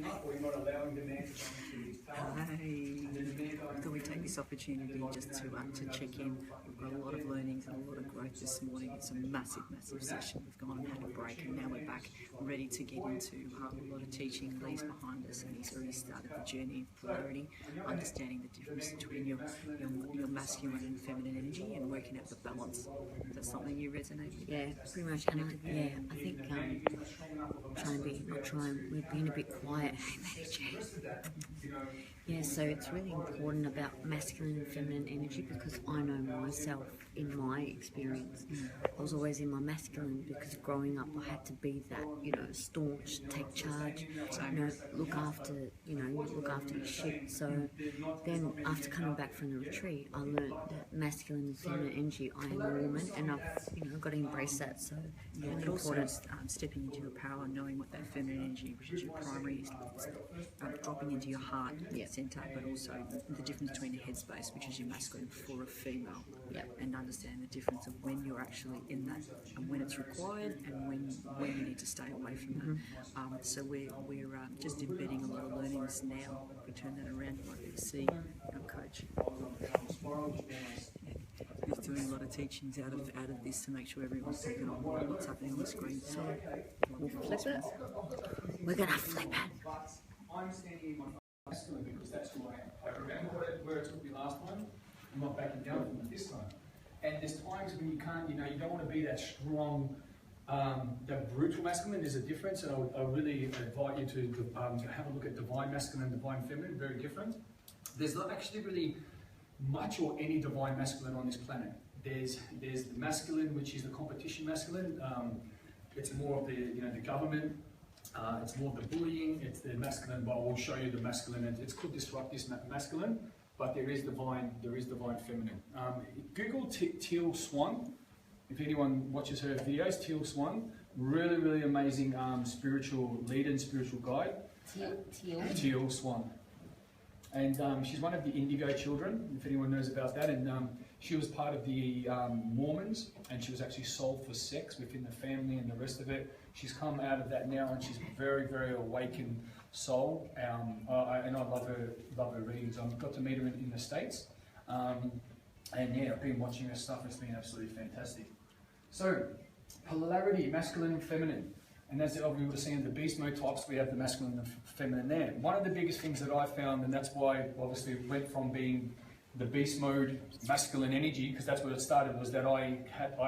up, or you're not allowing the man to go into his power. Hi. Can we take this opportunity just to check in? We've got a lot of learnings and a lot of growth this morning. It's a massive session. We've gone and had a break, and now we're back ready to get into a lot of teaching. Lee's behind us, and he's already started the journey of polarity, understanding the difference between your masculine and feminine energy, and working out the balance. Is that something you resonate with? Yeah, pretty much. Yeah, I think we're being a bit quiet. Yeah, so it's really important about masculine and feminine energy, because I know myself in my experience. I was always in my masculine because growing up I had to be that, staunch, take charge, look after your shit. So then after coming back from the retreat, I learned that masculine and feminine energy, I am a woman, and I've got to embrace that. So yeah, and also stepping into your power, knowing what that feminine energy, which is your primary, dropping into your heart center, but also the difference between the headspace, which is your masculine, for a female, and understand the difference of when you're actually in that, and when it's required, and when you need to stay away from that. So we're just embedding a lot of learnings now. If we turn that around, you might be able to see our coach. He's doing a lot of teachings out of this to make sure everyone's taking on what's happening on the screen. So we'll flip it. We're gonna flip it. I'm standing in my masculine because that's who I am. I remember where it took me last time. I'm not backing down from it this time. And there's times when you can't, you don't want to be that strong, that brutal masculine. There's a difference, and I really invite you to have a look at divine masculine and divine feminine. Very different. There's not actually really much or any divine masculine on this planet. There's the masculine, which is the competition masculine. It's more of the government. It's more the bullying. It's the masculine, but we'll show you the masculine. It could disrupt this masculine, but there is divine feminine. Google Teal Swan. If anyone watches her videos, Teal Swan, really amazing spiritual leader and spiritual guide. Teal Swan. And she's one of the Indigo children, if anyone knows about that. And she was part of the Mormons, and she was actually sold for sex within the family and the rest of it. She's come out of that now, and she's a very awakened soul. And I love her readings. I've got to meet her in the States. And yeah, I've been watching her stuff. It's been absolutely fantastic. So, polarity, masculine and feminine. And as we would have seen in the beast mode types, we have the masculine and the feminine there. One of the biggest things that I found, and that's why obviously it went from being the beast mode masculine energy, because that's where it started, was that I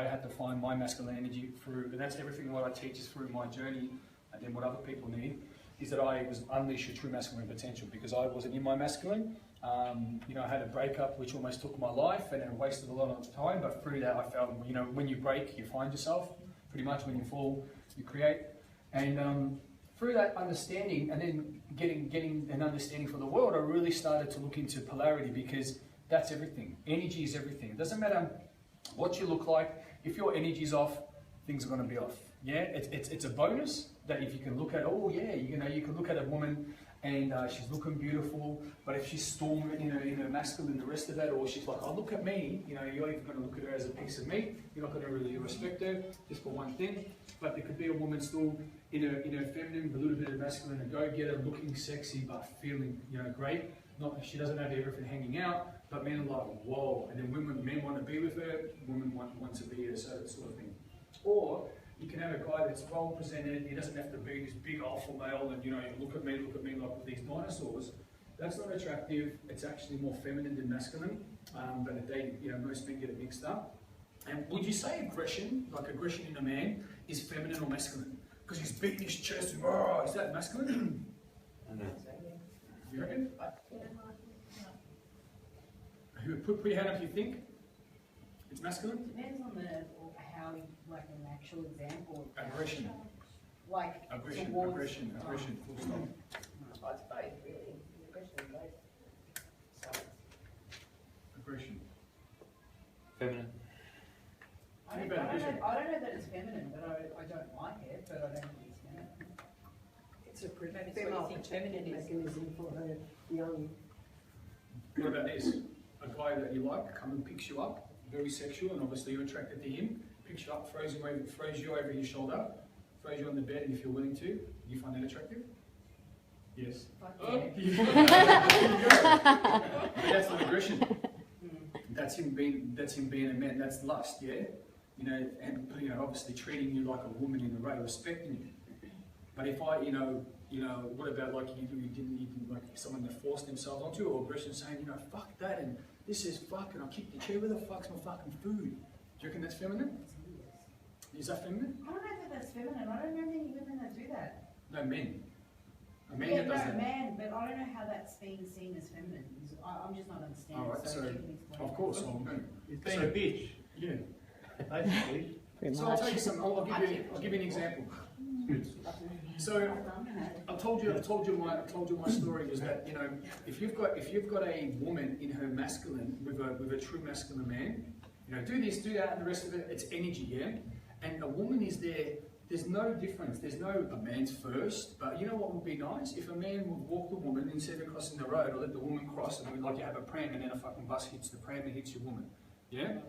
had to find my masculine energy through, and that's everything what I teach is through my journey, and then what other people need, is that I was unleashed a true masculine potential, because I wasn't in my masculine. I had a breakup which almost took my life, and it wasted a lot of time, but through that I found, when you break, you find yourself. Pretty much when you fall, you create. And through that understanding, and then getting an understanding for the world, I really started to look into polarity, because that's everything. Energy is everything. It doesn't matter what you look like. If your energy's off, things are going to be off. Yeah, it's a bonus that if you can look at, you can look at a woman and she's looking beautiful, but if she's storming in her masculine, the rest of that, or she's like, oh, look at me, you're even going to look at her as a piece of meat. You're not going to really respect her just for one thing. But there could be a woman still in her feminine, a little bit of masculine, a go-getter, looking sexy, but feeling great. She doesn't have everything hanging out, but men are like, whoa. And then men want to be with her, women want to be her, sort of thing. Or you can have a guy that's well presented. He doesn't have to be this big alpha male and look at me like with these dinosaurs. That's not attractive. It's actually more feminine than masculine. But most men get it mixed up. And would you say aggression in a man, is feminine or masculine? Because he's beating his chest and is that masculine? No. You reckon? Put your hand up if you think it's masculine. Depends on how, like an actual example. Aggression. Like aggression. Full stop. It's both, really. Aggression is both. So. Aggression. Feminine. I don't know that it's feminine, but I don't like it, but I don't think it's feminine. It's a female protective mechanism for her young. What about this? A guy that you like comes and picks you up, very sexual, and obviously you're attracted to him, picks you up, throws you over his shoulder, throws you on the bed, and if you're willing to, you find that attractive? Yes. Okay. That's not aggression. That's him being a man. That's lust, yeah. You know, and obviously treating you like a woman in a way, respecting you. But if I, what about like you didn't like someone that forced themselves onto you, or aggression saying, fuck that, and this is fuck, and I kicked the chair. Where the fuck's my fucking food? Do you reckon that's feminine? Is that feminine? I don't know if that's feminine. I don't know many women that do that. No, men. A man Yeah, that does that. man, but I don't know how that's being seen as feminine. I'm just not understanding. All right, so if you can explain of that. course I'm going. It's being a bitch, Yeah. basically. So I'll tell you something. I'll give you an example. So I told you my story is that if you've got a woman in her masculine with a true masculine man, do this, do that, and the rest of it, it's energy, yeah. And a woman is there. There's no difference. There's no a man's first, but you know what would be nice? If a man would walk the woman instead of crossing the road, or let the woman cross, and like you have a pram, and then a fucking bus hits the pram and hits your woman, yeah.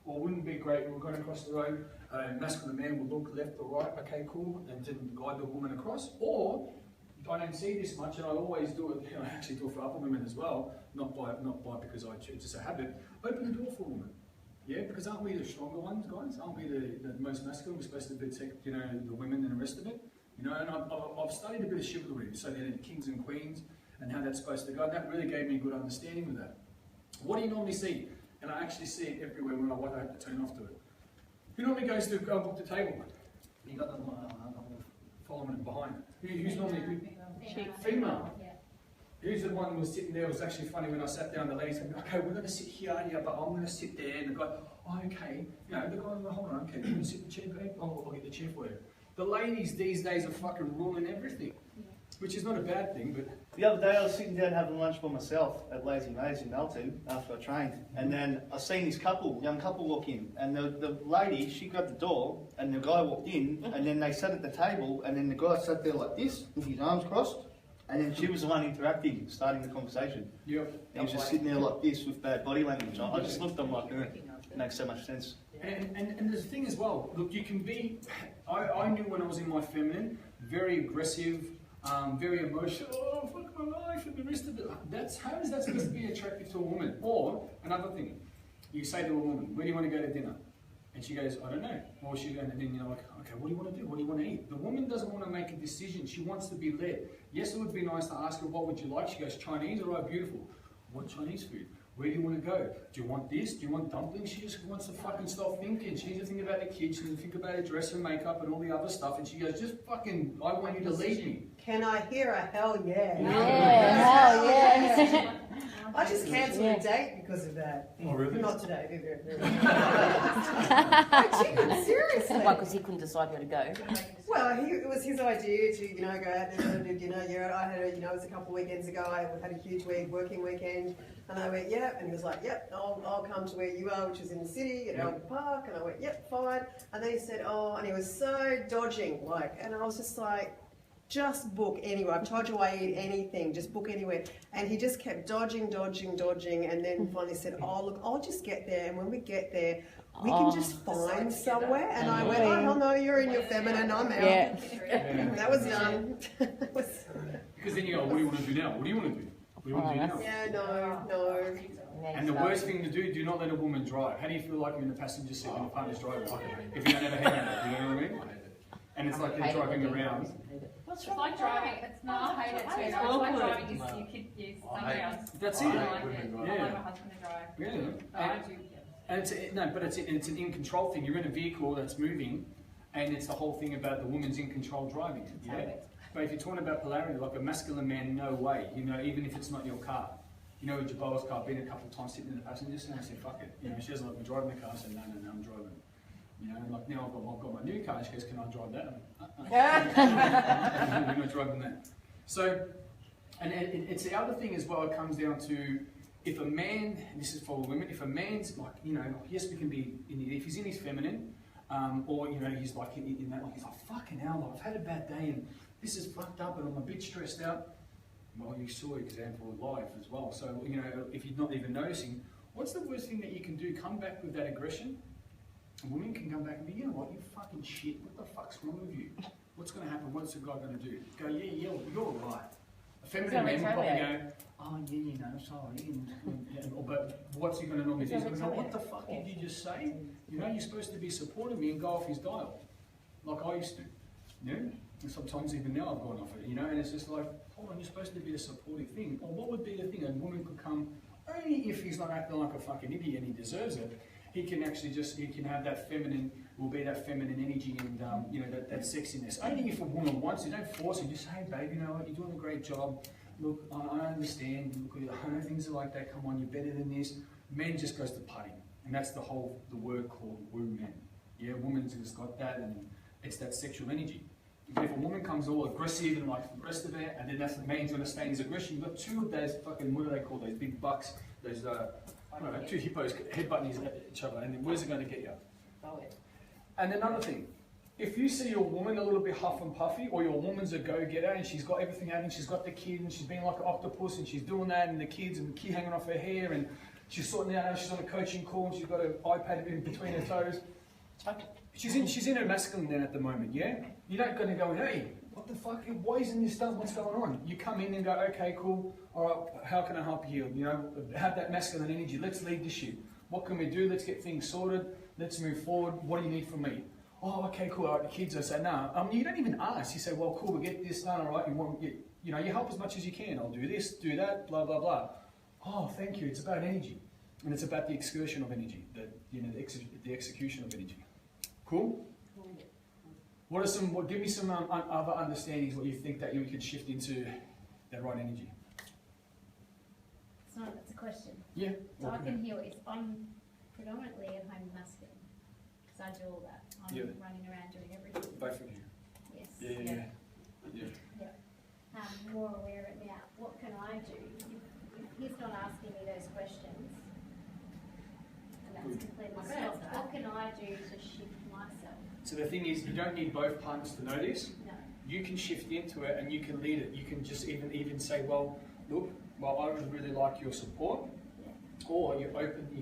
Or wouldn't it be great? We're going across the road. A masculine man will look left or right. Okay, cool, and then guide the woman across. Or I don't see this much, and I always do it. I actually do it for other women as well. Not by because it's just a habit. Open the door for a woman. Yeah, because aren't we the stronger ones, guys? Aren't we the most masculine? We're supposed to protect, the women and the rest of it. And I've studied a bit of chivalry, so the kings and queens, and how that's supposed to go. And that really gave me a good understanding with that. What do you normally see? And I actually see it everywhere when I have to turn off to it. Who normally goes to go and book the table? You got them following it behind. Who's normally female? Who's the one who was sitting there? It was actually funny when I sat down, the lady said, okay, we're going to sit here, yeah, but I'm going to sit there. And the guy, oh, okay. The guy, hold on, okay, you want to sit in the chair, babe? I'll get the chair for you. The ladies these days are fucking ruling everything, which is not a bad thing, but... The other day I was sitting down having lunch by myself at Lazy Maze in Melton after I trained, and then I seen this young couple walk in, and the lady, she grabbed the door, and the guy walked in, and then they sat at the table, and then the guy sat there like this, with his arms crossed, and then she was the one interacting, starting the conversation. Yep. He was just sitting there like this with bad body language. I just looked at him like, it makes so much sense. And there's a thing as well, look, you can be, I knew when I was in my feminine, very aggressive, very emotional, oh fuck my life and the rest of it. How is that supposed to be attractive to a woman? Or, another thing, you say to a woman, where do you want to go to dinner? And she goes, I don't know. Or she goes, and then you're like, okay, what do you want to do? What do you want to eat? The woman doesn't want to make a decision. She wants to be led. Yes, it would be nice to ask her, what would you like? She goes, Chinese, all right, beautiful. What Chinese food? Where do you want to go? Do you want this? Do you want dumplings? She just wants to fucking stop thinking. She needs to think about the kitchen and think about her dress and makeup and all the other stuff. And she goes, just fucking, I want you to lead me. Can I hear a hell yeah? Yeah, hell yeah. I just cancelled a date because of that. Oh, really? Not today. Seriously. Why? Because he couldn't decide where to go. Well, it was his idea to, go out there and do dinner. Yeah, I had it was a couple of weekends ago. I had a huge working weekend. And I went, yep. And he was like, yep, I'll come to where you are, which is in the city at Albert Park. And I went, yep, fine. And then he said, oh, and he was so dodging, and I was just like, just book anywhere. I've told you I eat anything, just book anywhere. And he just kept dodging. And then finally said, oh, look, I'll just get there. And when we get there, we can just find somewhere. And I went, oh, hell no, you're in your feminine, I'm out. Yeah. That was done. Because then you go, what do you want to do now? What do you want to do? What do you want to do now? Yeah, no. And the worst thing to do not let a woman drive. How do you feel like you're in the passenger seat when the partner's driving? If you don't have a head, you know what I mean? And it's like they're driving around. It's like driving, it's not, I hate it too. It's like driving your somebody else. That's I it. don't like it. I Yeah. like my husband to drive. Yeah. I do. And it's an in control thing. You're in a vehicle that's moving, and it's the whole thing about the woman's in control driving. Yeah. But if you're talking about polarity, like a masculine man, no way. Even if it's not your car. With Jabala's car, been a couple of times sitting in the passenger seat, and I said, fuck it. She doesn't like me driving the car. I said, no, I'm driving. Like now I've got my new car. She goes, can I drive that? I'm not driving that. So, and it's the other thing as well. It comes down to if a man. And this is for women. If a man's like, yes, we can be. If he's in his feminine, or he's like in that, like he's like, fucking hell, I've had a bad day and this is fucked up and I'm a bit stressed out. Well, you saw an example of life as well. So if you're not even noticing, what's the worst thing that you can do? Come back with that aggression. A woman can come back and be, you know what, you fucking shit, what the fuck's wrong with you? What's going to happen? What's the guy going to do? Go, yeah, you're right. feminine men will probably go, oh yeah, you know, sorry, but what's he going to normally do? He's going to go, what the fuck did you just say? You know, you're supposed to be supporting me and go off his dial, like I used to. You know? And sometimes even now I've gone off it, you know, and it's just like, hold on, you're supposed to be a supportive thing. Or what would be the thing? A woman could come, only if he's not acting like a fucking idiot and he deserves it, he can actually just, he can have that feminine, will be that feminine energy and, you know, that sexiness. Only if a woman wants it, don't force it, just say, hey babe, you know what, you're doing a great job. Look, I understand, look, I know things are like that, come on, you're better than this. Men just goes to putting, and that's the word called woo men. Yeah, women's just got that, and it's that sexual energy. But if a woman comes all aggressive and like the rest of it, and then that's the man's going to stay in his aggression, you've got two of those fucking, what do they call those big bucks, those, I don't know, two hippos headbutting each other, and then where's it going to get you? And another thing, if you see your woman a little bit huff and puffy, or your woman's a go-getter and she's got everything out and she's got the kid and she's being like an octopus and she's doing that and the kids and the kid hanging off her hair and she's sorting out, she's on a coaching call and she's got an iPad in between her toes. She's in her masculine then at the moment, yeah? You're not going to go, hey, what the fuck, why isn't this done, what's going on? You come in and go, okay, cool, all right, how can I help you? You know, have that masculine energy, let's lead this shit. What can we do? Let's get things sorted, let's move forward, what do you need from me? Oh, okay, cool, all right, the kids, I say, no, you don't even ask, you say, well, cool, we get this done, all right, you know, you help as much as you can, I'll do this, do that, blah, blah, blah. Oh, thank you, it's about energy. And it's about the excursion of energy, the execution of energy. Cool? What are some? Give me some other understandings. What you think that you could shift into that right energy? It's not. It's a question. Yeah. So I can heal. I'm predominantly at home masculine because I do all that. I'm running around doing everything. Both of you. Yes. Yeah. More aware of it now. What can I do if he's not asking me those questions? And that's completely stopped. What can I do to shift myself? So the thing is, you don't need both partners to know this. No. You can shift into it and you can lead it. You can just even say, well, look, well, I would really like your support. Yeah. Or you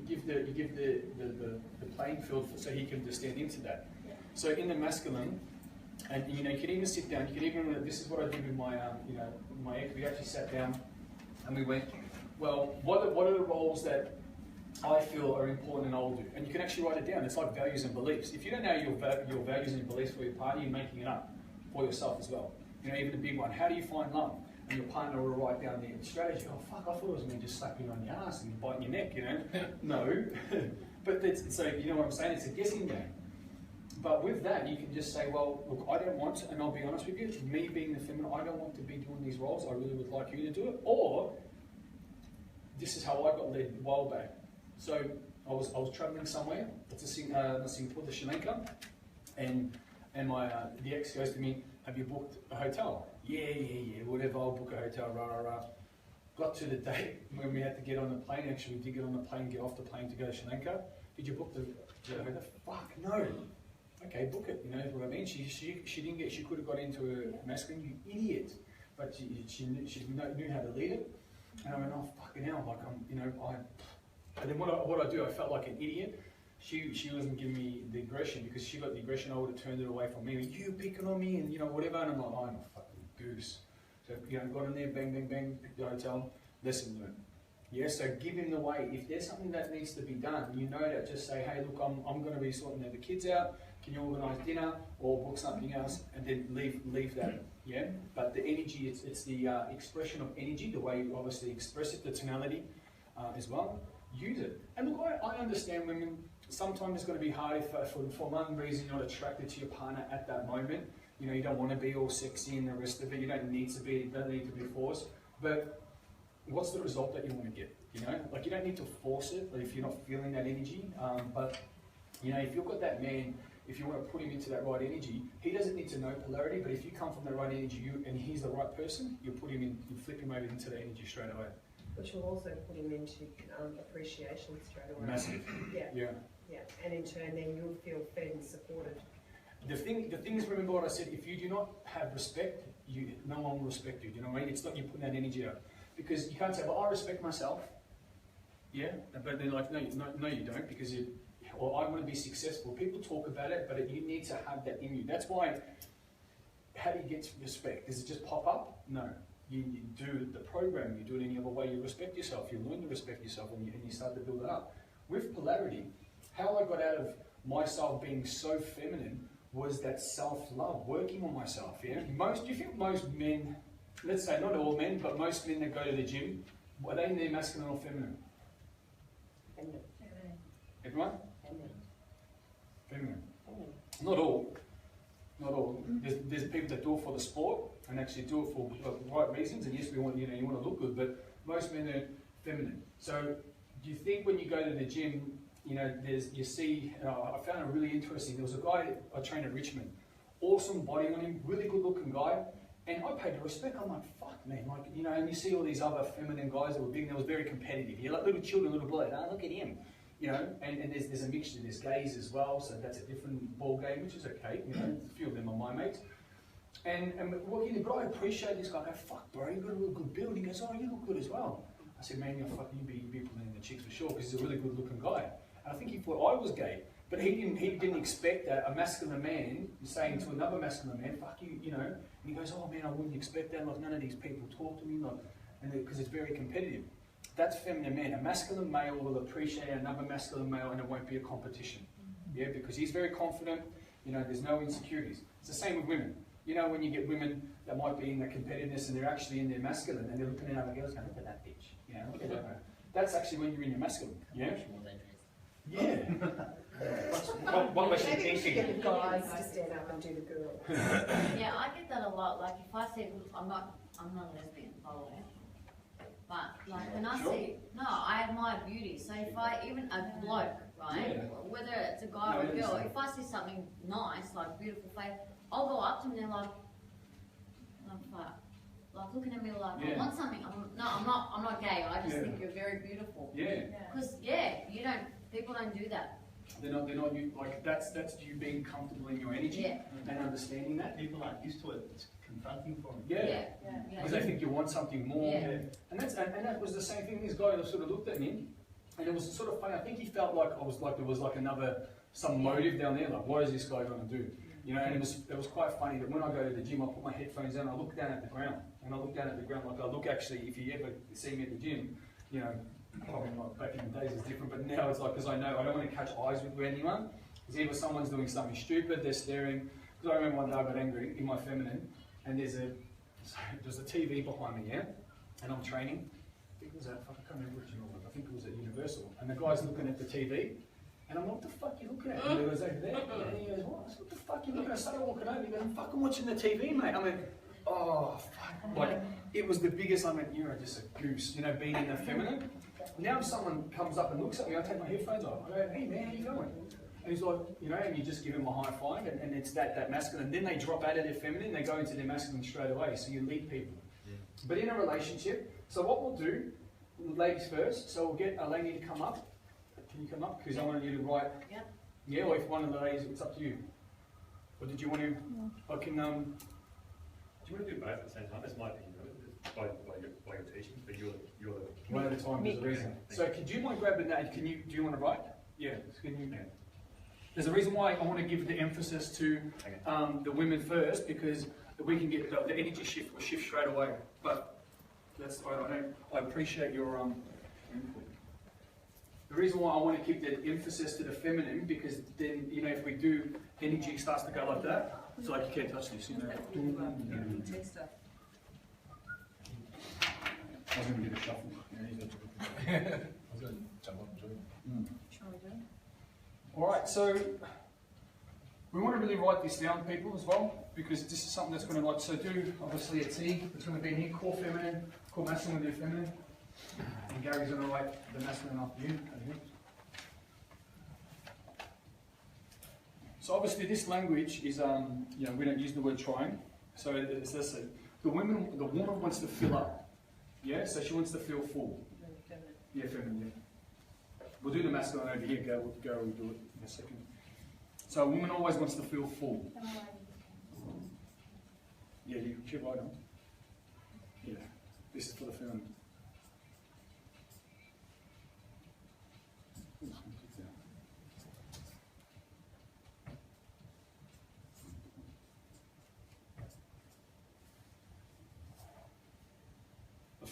give the playing field so he can just stand into that. Yeah. So in the masculine, and you know, you can even sit down. You can even. This is what I did with my my ex. We actually sat down and we went, well, what are the roles that I feel are important and I'll do? And you can actually write it down. It's like values and beliefs. If you don't know your values and beliefs for your partner, you're making it up for yourself as well. You know, even the big one. How do you find love? And your partner will write down the strategy. Oh fuck! I thought it was me just slapping you on your ass and biting your neck. You know, no. But so you know what I'm saying? It's a guessing game. But with that, you can just say, well, look, I don't want, and I'll be honest with you, me being the feminine, I don't want to be doing these roles. I really would like you to do it. Or this is how I got led a while back. So I was traveling somewhere. It's Singapore, the Sri Lanka, and my the ex goes to me, "Have you booked a hotel?" Yeah, whatever. I'll book a hotel. Rah rah rah. Got to the date when we had to get on the plane. Actually, we did get on the plane, get off the plane to go to Sri Lanka. Did you book the hotel? Fuck no. Okay, book it. You know what I mean? She didn't get. She could have got into a masculine. You idiot. But she knew how to lead it. And I went, oh fucking hell! Like And then what I do, I felt like an idiot. She wasn't giving me the aggression because she got the aggression. I would have turned it away from me. You picking on me and whatever. And I'm like, oh, I'm a fucking goose. So got in there, bang, bang, bang, picked the hotel. Lesson learned. Yeah. So give him the way. If there's something that needs to be done, you know that. Just say, hey, look, I'm going to be sorting the kids out. Can you organise dinner or book something else? And then leave that. Yeah. But the energy, it's the expression of energy. The way you obviously express it, the tonality as well. Use it. And look, I understand women, sometimes it's going to be hard if for one reason you're not attracted to your partner at that moment. You know, you don't want to be all sexy and the rest of it. You don't need to be forced. But what's the result that you want to get? You know, like you don't need to force it if you're not feeling that energy. But, you know, if you've got that man, if you want to put him into that right energy, he doesn't need to know polarity, but if you come from the right energy and he's the right person, you put him in, you flip him over into the energy straight away. Which will also put him into appreciation straight away. Massive. Yeah. And in turn, then you'll feel fed and supported. The thing is, remember what I said. If you do not have respect, no one will respect you. Do you know what I mean? It's not you putting that energy out because you can't say, "Well, I respect myself." Yeah, but they're like, no, you don't, because or I want to be successful. People talk about it, but you need to have that in you. That's why. How do you get respect? Does it just pop up? No. you do the program, you do it any other way, you respect yourself, you learn to respect yourself, and you start to build it up. With polarity, how I got out of myself being so feminine was that self-love, working on myself. Yeah, do you think most men, let's say not all men, but most men that go to the gym, are they in their masculine or feminine? Feminine. Everyone? Feminine. Feminine. Not all. Not all. There's people that do it for the sport and actually do it for the right reasons. And yes, we want you want to look good, but most men are feminine. So, do you think when you go to the gym, you see? I found it really interesting. There was a guy I trained at Richmond, awesome body on him, really good looking guy, and I paid the respect. I'm like, fuck man, and you see all these other feminine guys that were big. And they was very competitive. You're like little children, little boys. Oh, look at him. And there's a mixture, there's gays as well, so that's a different ball game, which is okay, a few of them are my mates. And walking in, but I appreciate this guy. I go, fuck bro, you got a real good build. He goes, oh, you look good as well. I said, man, you'd be pulling in the chicks for sure, because he's a really good looking guy. And I think he thought I was gay, but he didn't expect that a masculine man saying to another masculine man, fuck you, and he goes, oh man, I wouldn't expect that, like none of these people talk to me, because it's very competitive. That's feminine man. A masculine male will appreciate another masculine male, and it won't be a competition. Yeah, because he's very confident. There's no insecurities. It's the same with women. When you get women that might be in the competitiveness and they're actually in their masculine, and they're looking at other girls going, look at that bitch. Look at that. That's actually when you're in your masculine. Yeah. Yeah. What was she Maybe we should thinking? get the guys to stand up and do the girl. Yeah, I get that a lot. Like if I say, look, I'm not a lesbian, by the way. But like when I see, I admire beauty. So if even a bloke, right, whether it's a guy or a girl, if I see something nice, like beautiful face, I'll go up to them and they're like looking at me like, I want something. I'm not gay. I just think you're very beautiful. Yeah. Because people don't do that. They're not you, like that's you being comfortable in your energy and understanding that. People aren't used to it. It's confronting for them. Yeah. Because they think you want something more. Yeah. And that was the same thing. This guy sort of looked at me, and it was sort of funny. I think he felt like there was like some motive down there. Like, what is this guy going to do? And it was quite funny that when I go to the gym, I put my headphones on, I look down at the ground, like I look actually. If you ever see me at the gym, probably not back in the days it's different, but now it's like, because I know I don't want to catch eyes with anyone. Because either someone's doing something stupid, they're staring. Because I remember one day I got angry in my feminine, and there's a TV behind me, and I'm training. I think it was I can't remember which one it was. I think it was at Universal, and the guy's looking at the TV. And I'm like, what the fuck are you looking at? And he goes over there, and he goes, what the fuck are you looking at? I started walking over, he goes, I'm fucking watching the TV, mate. I mean, oh, fuck. Like, it was the biggest, you're just a goose, being in the feminine. Now if someone comes up and looks at me, I take my headphones off. I go, hey man, how you going? And he's like, and you just give him a high five, and it's that masculine. And then they drop out of their feminine, they go into their masculine straight away, so you lead people. Yeah. But in a relationship, so what we'll do, ladies first, so we'll get a lady to come up. Can you come up? Because I wanted you to write. Yeah. Yeah, or if one of the ladies, it's up to you. Or did you want to? I can. Do you want to do both at the same time? That's my opinion. By your teaching, but you're the one at a time. There's a reason. So, could you mind grabbing that? Do you want to write? Yeah. Can you? Yeah. There's a reason why I want to give the emphasis to the women first, because we can get the energy shift straight away. But I appreciate your input. The reason why I want to keep the emphasis to the feminine, because then, if we do, energy starts to go like that. It's like you can't touch this, I was going to do the shuffle. I was going to jump up and join. Alright, so we want to really write this down, people, as well, because this is something that's going to do, obviously, a T. It's going to be in here, core feminine, core masculine, with feminine. And Gary's going to write the masculine after you. So obviously this language is, we don't use the word trying. So it's this, the woman wants to fill up. Yeah, so she wants to feel full. Yeah, feminine, yeah. We'll do the masculine over here, Gary will do it in a second. So a woman always wants to feel full. Yeah, you keep right on. Yeah, this is for the feminine.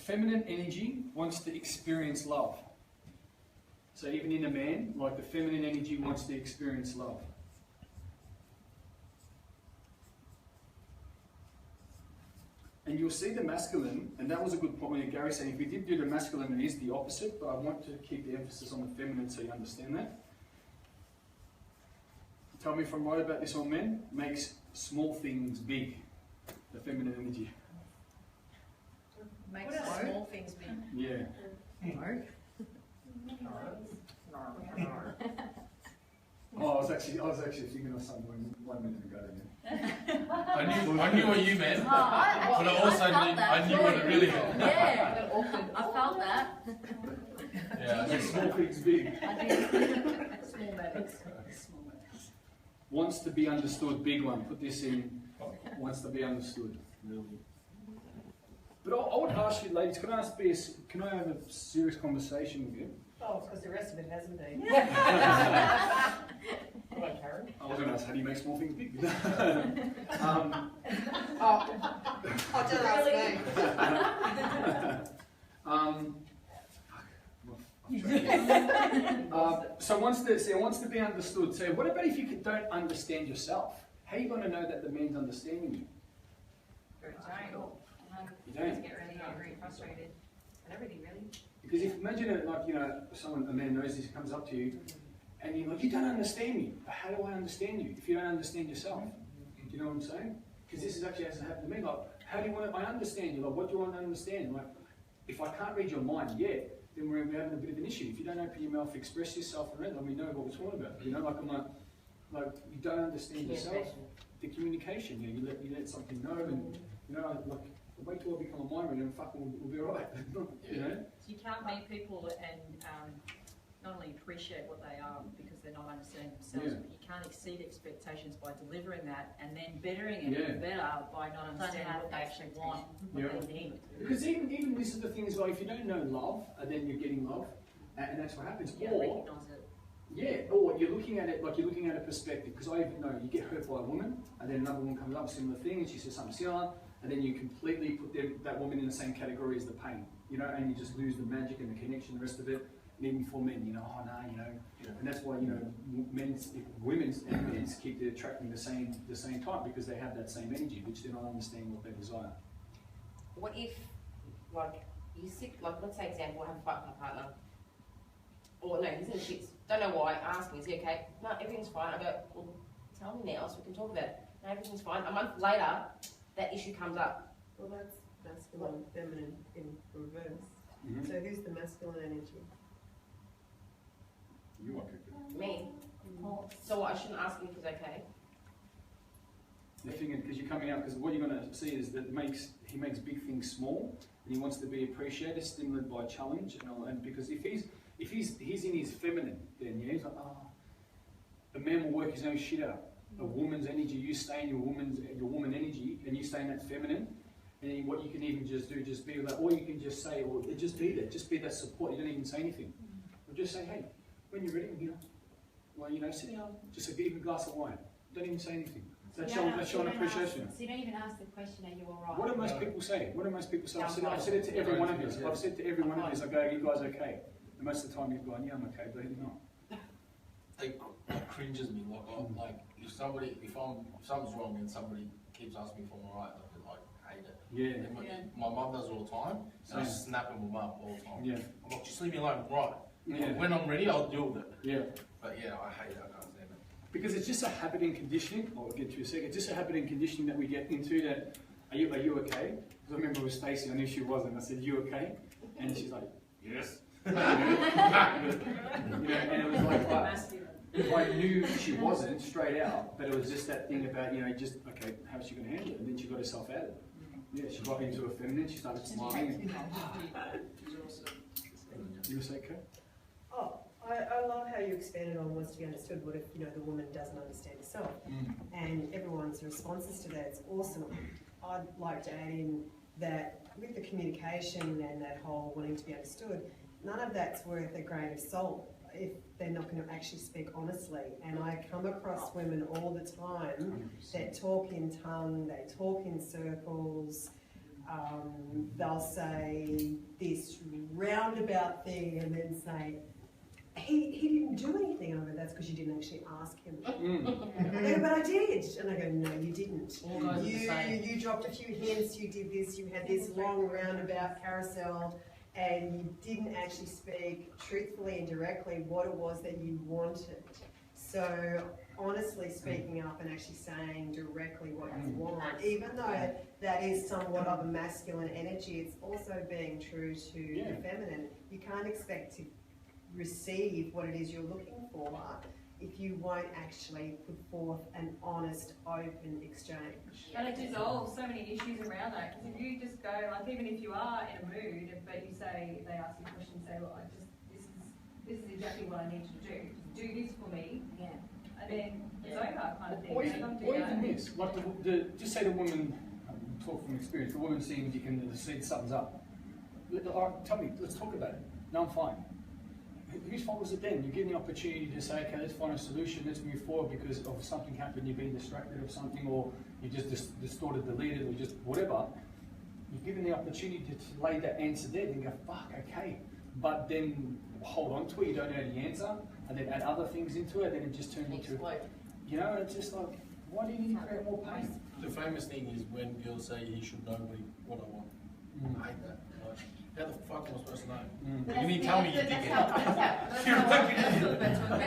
feminine energy wants to experience love. So even in a man, like the feminine energy wants to experience love. And you'll see the masculine, and that was a good point when Gary saying if we did do the masculine, it is the opposite, but I want to keep the emphasis on the feminine so you understand that. Tell me if I'm right about this on men, makes small things big, the feminine energy. Makes small things big. Yeah. No. Oh, I was actually thinking of something 1 minute ago. I knew what you meant, but I also knew what it really meant. Yeah, I felt that. Yeah, Makes small things big. I did. Small matters. Small matters. Wants to be understood, big one. Put this in. Wants to be understood. Really. But I would ask you, ladies, can I have a serious conversation with you? Oh, because the rest of it hasn't been. I was going to ask, how do you make small things big? Don't ask me. So wants to be understood. So what about if you don't understand yourself? How are you going to know that the man's understanding you? You don't. Get really angry, frustrated, and everything really. Because if imagine it like, a man knows this, comes up to you, and you're like, you don't understand me. But how do I understand you if you don't understand yourself? Do you know what I'm saying? Because this is actually hasn't happened to me. Like, how do you want to? I understand you. Like, what do you want to understand? Like, if I can't read your mind yet, then we're having a bit of an issue. If you don't open your mouth, express yourself, and then we know what we're talking about. You know, like I'm like you don't understand yourself. The communication. You let something know, and like. Wait till I become a mind reader and fuck, we'll be alright. You know? So you can't meet people and not only appreciate what they are because they're not understanding themselves, but you can't exceed expectations by delivering that and then bettering it even better by not understanding what they actually want, what they need. Because even this is the thing as well, if you don't know love, and then you're getting love, and that's what happens. Yeah, recognise it. Yeah, or you're looking at it like you're looking at a perspective, because I even know you get hurt by a woman, and then another woman comes up, similar thing, and she says something similar, and then you completely put that woman in the same category as the pain, and you just lose the magic and the connection, the rest of it. And even for men, and that's why women's and men's keep attracting the same type because they have that same energy, which they're not understanding what they desire. What if, you sit, let's say example, I have a fight with my partner, or no, he's in the shits, don't know why, ask me, is he okay? No, everything's fine. I go, well, tell me now so we can talk about it. No, everything's fine. A month later, that issue comes up. Well, that's masculine and feminine in reverse. Mm-hmm. So who's the masculine energy? You want to. Me. So I shouldn't ask him if he's okay. The thing is, because you're coming out, because what you're going to see is that he makes big things small, and he wants to be appreciated, stimulated by challenge, and because if he's in his feminine, then he's like, a man will work his own shit out. A woman's energy, you stay in your woman energy, and you stay in that feminine. And what you can even just do, just be like, or you can just say, or just be there, just be that support. You don't even say anything. Or just say, hey, when you're ready, sit down, just give a glass of wine. Don't even say anything. That's showing appreciation. So you don't even ask the question, are you alright? What do most people say? I've said it to every one of us. I've said to every one of us, I go, are you guys okay? And most of the time you've gone, yeah, I'm okay, but he's not. It cringes me. If something's wrong and somebody keeps asking if I'm alright, I hate it. Yeah. My mum does it all the time, so I snap at my mum all the time. Yeah. I'm like, just leave me alone, right? Yeah. When I'm ready, I'll deal with it. Yeah. But yeah, I hate it. I can't stand it. Because it's just a habit and conditioning. I'll get to you a second. It's just a habit and conditioning that we get into. That are you okay? Because I remember with Stacey, I knew she wasn't. I said, "You okay?" And she's like, "Yes." And it was like I knew she wasn't straight out, but it was just that thing about just okay, how's she going to handle it? And then she got herself out of it. Yeah, she got into a feminine. She started smiling. You say okay? Oh, I love how you expanded on wants to be understood. What if the woman doesn't understand herself? And everyone's responses to that, it's awesome. I'd like to add in that with the communication and that whole wanting to be understood, none of that's worth a grain of salt if they're not going to actually speak honestly. And I come across women all the time that talk in tongue, they talk in circles, they'll say this roundabout thing and then say, he didn't do anything. And I go, that's because you didn't actually ask him. They go, but I did. And I go, no, you didn't. You dropped a few hints, you did this, you had this long roundabout carousel, and you didn't actually speak truthfully and directly what it was that you wanted. So honestly speaking up and actually saying directly what you want, even though that is somewhat of a masculine energy, it's also being true to the feminine. You can't expect to receive what it is you're looking for if you won't actually put forth an honest, open exchange. And it dissolves so many issues around that, because if you just go, like, even if you are in a mood, but you say, they ask you a question, say, look, this is exactly what I need you to do. Just do this for me. Yeah. And then it's over, kind of thing. Or even this, like just say the woman, talk from experience, the woman seems you can see something's up. Tell me, let's talk about it. No, I'm fine. Whose fault is it then? You're given the opportunity to say, okay, let's find a solution, let's move forward because of something happened, you've been distracted of something, or you just distorted, deleted, or just whatever. You've given the opportunity to lay that answer there and go, fuck, okay. But then hold on to it, you don't know the answer, and then add other things into it, then it just turns into, you know, it's just like, why do you need to create more pain? The famous thing is when girls say he should know what I want. I hate that. Like, how the fuck am I supposed to know? You need to tell me you did it.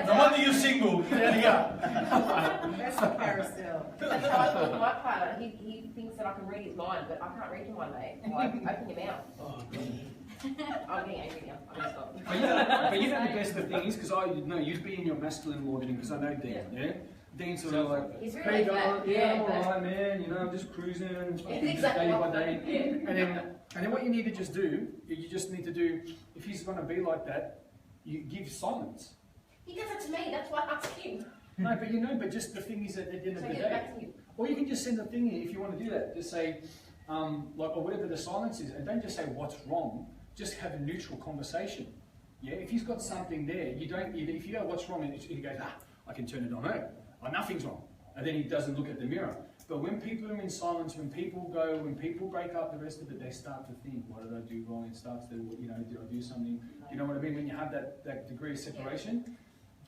No wonder you're single. There you go. That's the carousel. That's how I talk to my partner. He thinks that I can read his mind, but I can't read him one day. Like, open your mouth. Oh, I'm getting angry now. I'm gonna stop. But you know the best of the thing is, because I know you'd be in your masculine more than because I know Dan, yeah? Dean's sort of like, he's hey really guys, yeah, I'm alright man, you know, I'm just cruising, day by day. And then what you need to just do, you just need to do, if he's going to be like that, you give silence. He does it to me, that's why I asked him. No, but you know, but just the thing is that at the end of the day, or you can just send a thing in if you want to do that, just say, like, or whatever the silence is, and don't just say what's wrong, just have a neutral conversation. Yeah, if he's got something there, you don't, if you go what's wrong, and he goes, I can turn it on her. Oh, nothing's wrong. And then he doesn't look at the mirror. But when people are in silence, when people break up the rest of it, they start to think, what did I do wrong? It starts to, you know, did I do something? You know what I mean? When you have that degree of separation.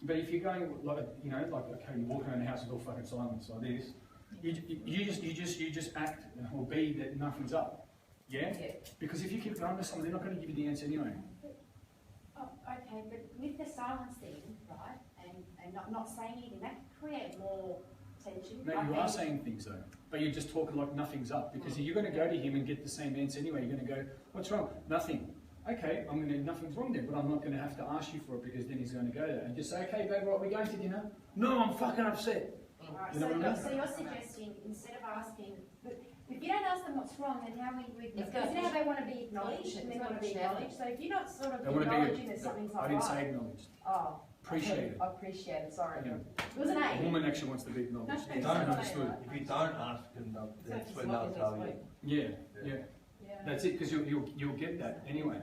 But if you're going, like, you know, like, okay, you walk around the house with all fucking silence like this, you just act or be that nothing's up. Yeah? Because if you keep going to someone, they're not going to give you the answer anyway. Oh, okay, but with the silence thing, right, and not saying anything, that could create more tension. No, you are saying things though, but you're just talking like nothing's up, because you're going to go to him and get the same answer anyway. You're going to go, what's wrong? Nothing. Okay, nothing's wrong there, but I'm not going to have to ask you for it, because then he's going to go there and just say, okay, babe, right, we're going to dinner. No, I'm fucking upset. Right, you know so you're suggesting, instead of asking, if you don't ask them what's wrong, then how will you acknowledge? Because you know how they want to be acknowledged and they want to be acknowledged. So if you're not sort of acknowledging that something's not right. I didn't say acknowledged. Oh. Appreciate it. I appreciate it, sorry. Yeah. It was an A. A woman actually wants to be acknowledged. If you don't ask them, that's when they'll tell you. Yeah. That's it, because you'll get that anyway.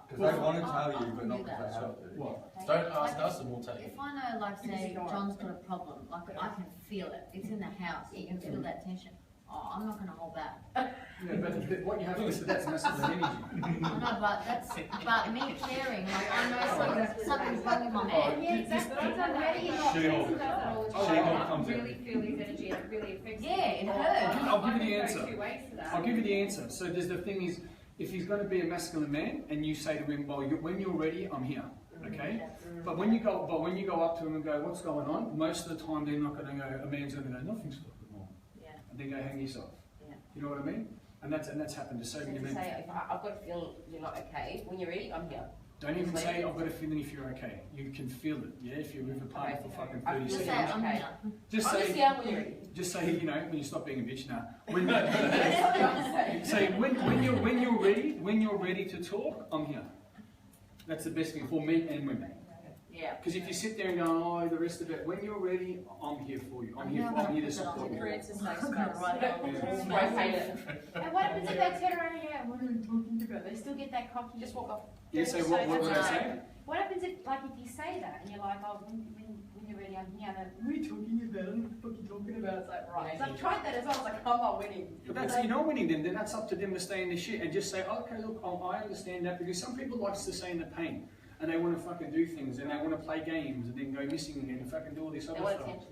Because they want to tell you, but not because they have to. What? Don't ask us and we'll tell you. If I know, like, say, John's got a problem, like, I can feel it. It's in the house. You can feel that tension. Oh, I'm not going to hold back. Yeah, but what you have to listen to, that's masculine energy. I know, but that's about me caring. Like, I know something's wrong in my man. Yeah, exactly. I really feel his energy and it really affects Yeah, it hurts. I'll give you the answer. I'll give you the answer. So there's the thing is, if he's going to be a masculine man, and you say to him, well, when you're ready, I'm here. Okay? But when you go up to him and go, what's going on? Most of the time, they're not going to go. A man's going to go, nothing's wrong. And then go hang yourself. Yeah. You know what I mean? And that's happened to so many men. Say, if I've got a feeling you're not okay, when you're ready, I'm here. Don't even say I've got a feeling if you're okay. You can feel it. Yeah, if you're with a partner for fucking 30 seconds. Just say, you know, when you stop being a bitch now. Say when you're ready to talk, I'm here. That's the best thing for men and women. Yeah. Because if you sit there and go, oh, the rest of it, when you're ready, I'm here for you. I'm here to support you. Creates a safe space. And what happens if they turn around and go, what are they talking about? They still get that cocky. Just walk off. Yeah, so what would I say? What happens if you say that and you're like, oh, when you're really young here, and what are you talking about? What the fuck are you talking about? It's like, right. So I've tried that as well. I was like, I'm not winning. But that's, you're not winning them, then that's up to them to stay in the shit and just say, okay, look, I understand that, because some people like to stay in the pain and they want to fucking do things and they want to play games and then go missing again and fucking do all this other stuff.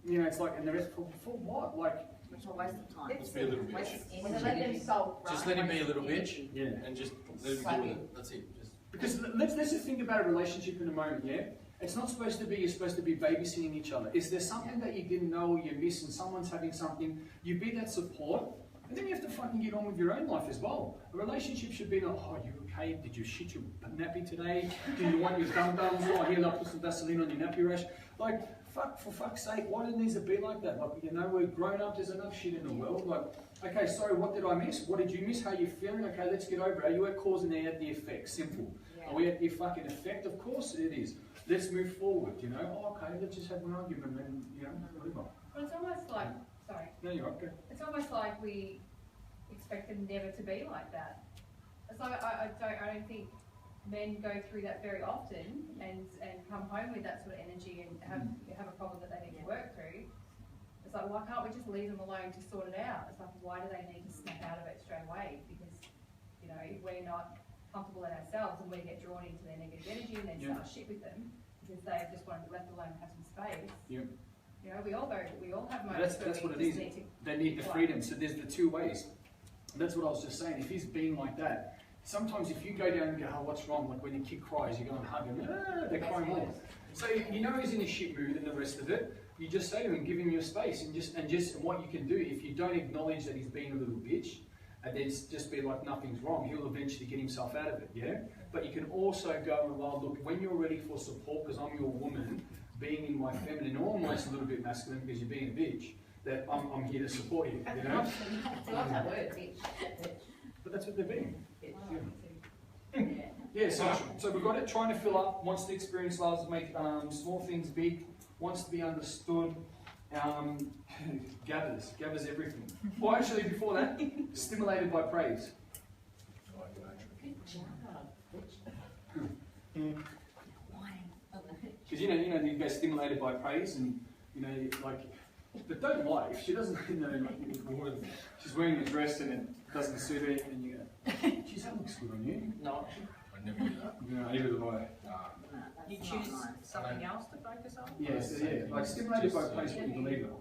You know, it's like, and the rest, for what? Like, It's a waste of time. Just be a little bitch. Let them solve. Just let him be a little bitch. Yeah. And just let him deal with it. That's it. Just. Because let's just think about a relationship in a moment, yeah? It's not supposed to be, you're supposed to be babysitting each other. Is there something that you didn't know or you missed and someone's having something, you be that support, and then you have to fucking get on with your own life as well. A relationship should be like, oh, you okay? Did you shit your nappy today? Do you want your dum-dums? Oh, here, I'll put some Vaseline on your nappy rash. Like, fuck, for fuck's sake, why does it need to be like that? Like, you know, we're grown up, there's enough shit in the world. Like, okay, sorry, what did I miss? What did you miss? How are you feeling? Okay, let's get over it. Are you at cause and at the effect? Simple. Yeah. Are we at the fucking effect? Of course it is. Let's move forward, you know? Oh, okay, let's just have an argument and, you know, whatever. But it's almost like, sorry. No, you're okay. It's almost like we expect them never to be like that. It's like, I don't think men go through that very often and come home with that sort of energy and have a problem that they need to work through. It's like, why can't we just leave them alone to sort it out? It's like, why do they need to snap out of it straight away? Because, you know, we're not comfortable in ourselves and we get drawn into their negative energy and then start shit with them because they just want to be left alone and have some space. Yeah. You know, we all have moments. That's what it is. They need the freedom. So there's the two ways. And that's what I was just saying. If he's being like that, sometimes if you go down and go, oh, what's wrong? Like when your kid cries, you go and hug him, they're crying more. So you know he's in a shit mood and the rest of it, you just say to him, give him your space and what you can do, if you don't acknowledge that he's being a little bitch, and then just be like nothing's wrong, he'll eventually get himself out of it, yeah? But you can also go, well, look, when you're ready for support, because I'm your woman, being in my feminine, almost a little bit masculine because you're being a bitch, that I'm here to support you, you know? I love that word, bitch. But that's what they're being. Yeah, so we've got it, trying to fill up, wants to experience love, make small things big, wants to be understood, gathers everything. Well, actually, before that, stimulated by praise. Because you know, you go stimulated by praise, and you know, like, but don't lie. If she doesn't, you know, like, she's wearing a dress and it doesn't suit her, and you go, geez, that looks good on you. No, I never do that. No, neither do I. You choose something else to focus on? Yes, yeah. Like stimulated by praise, but you believe it.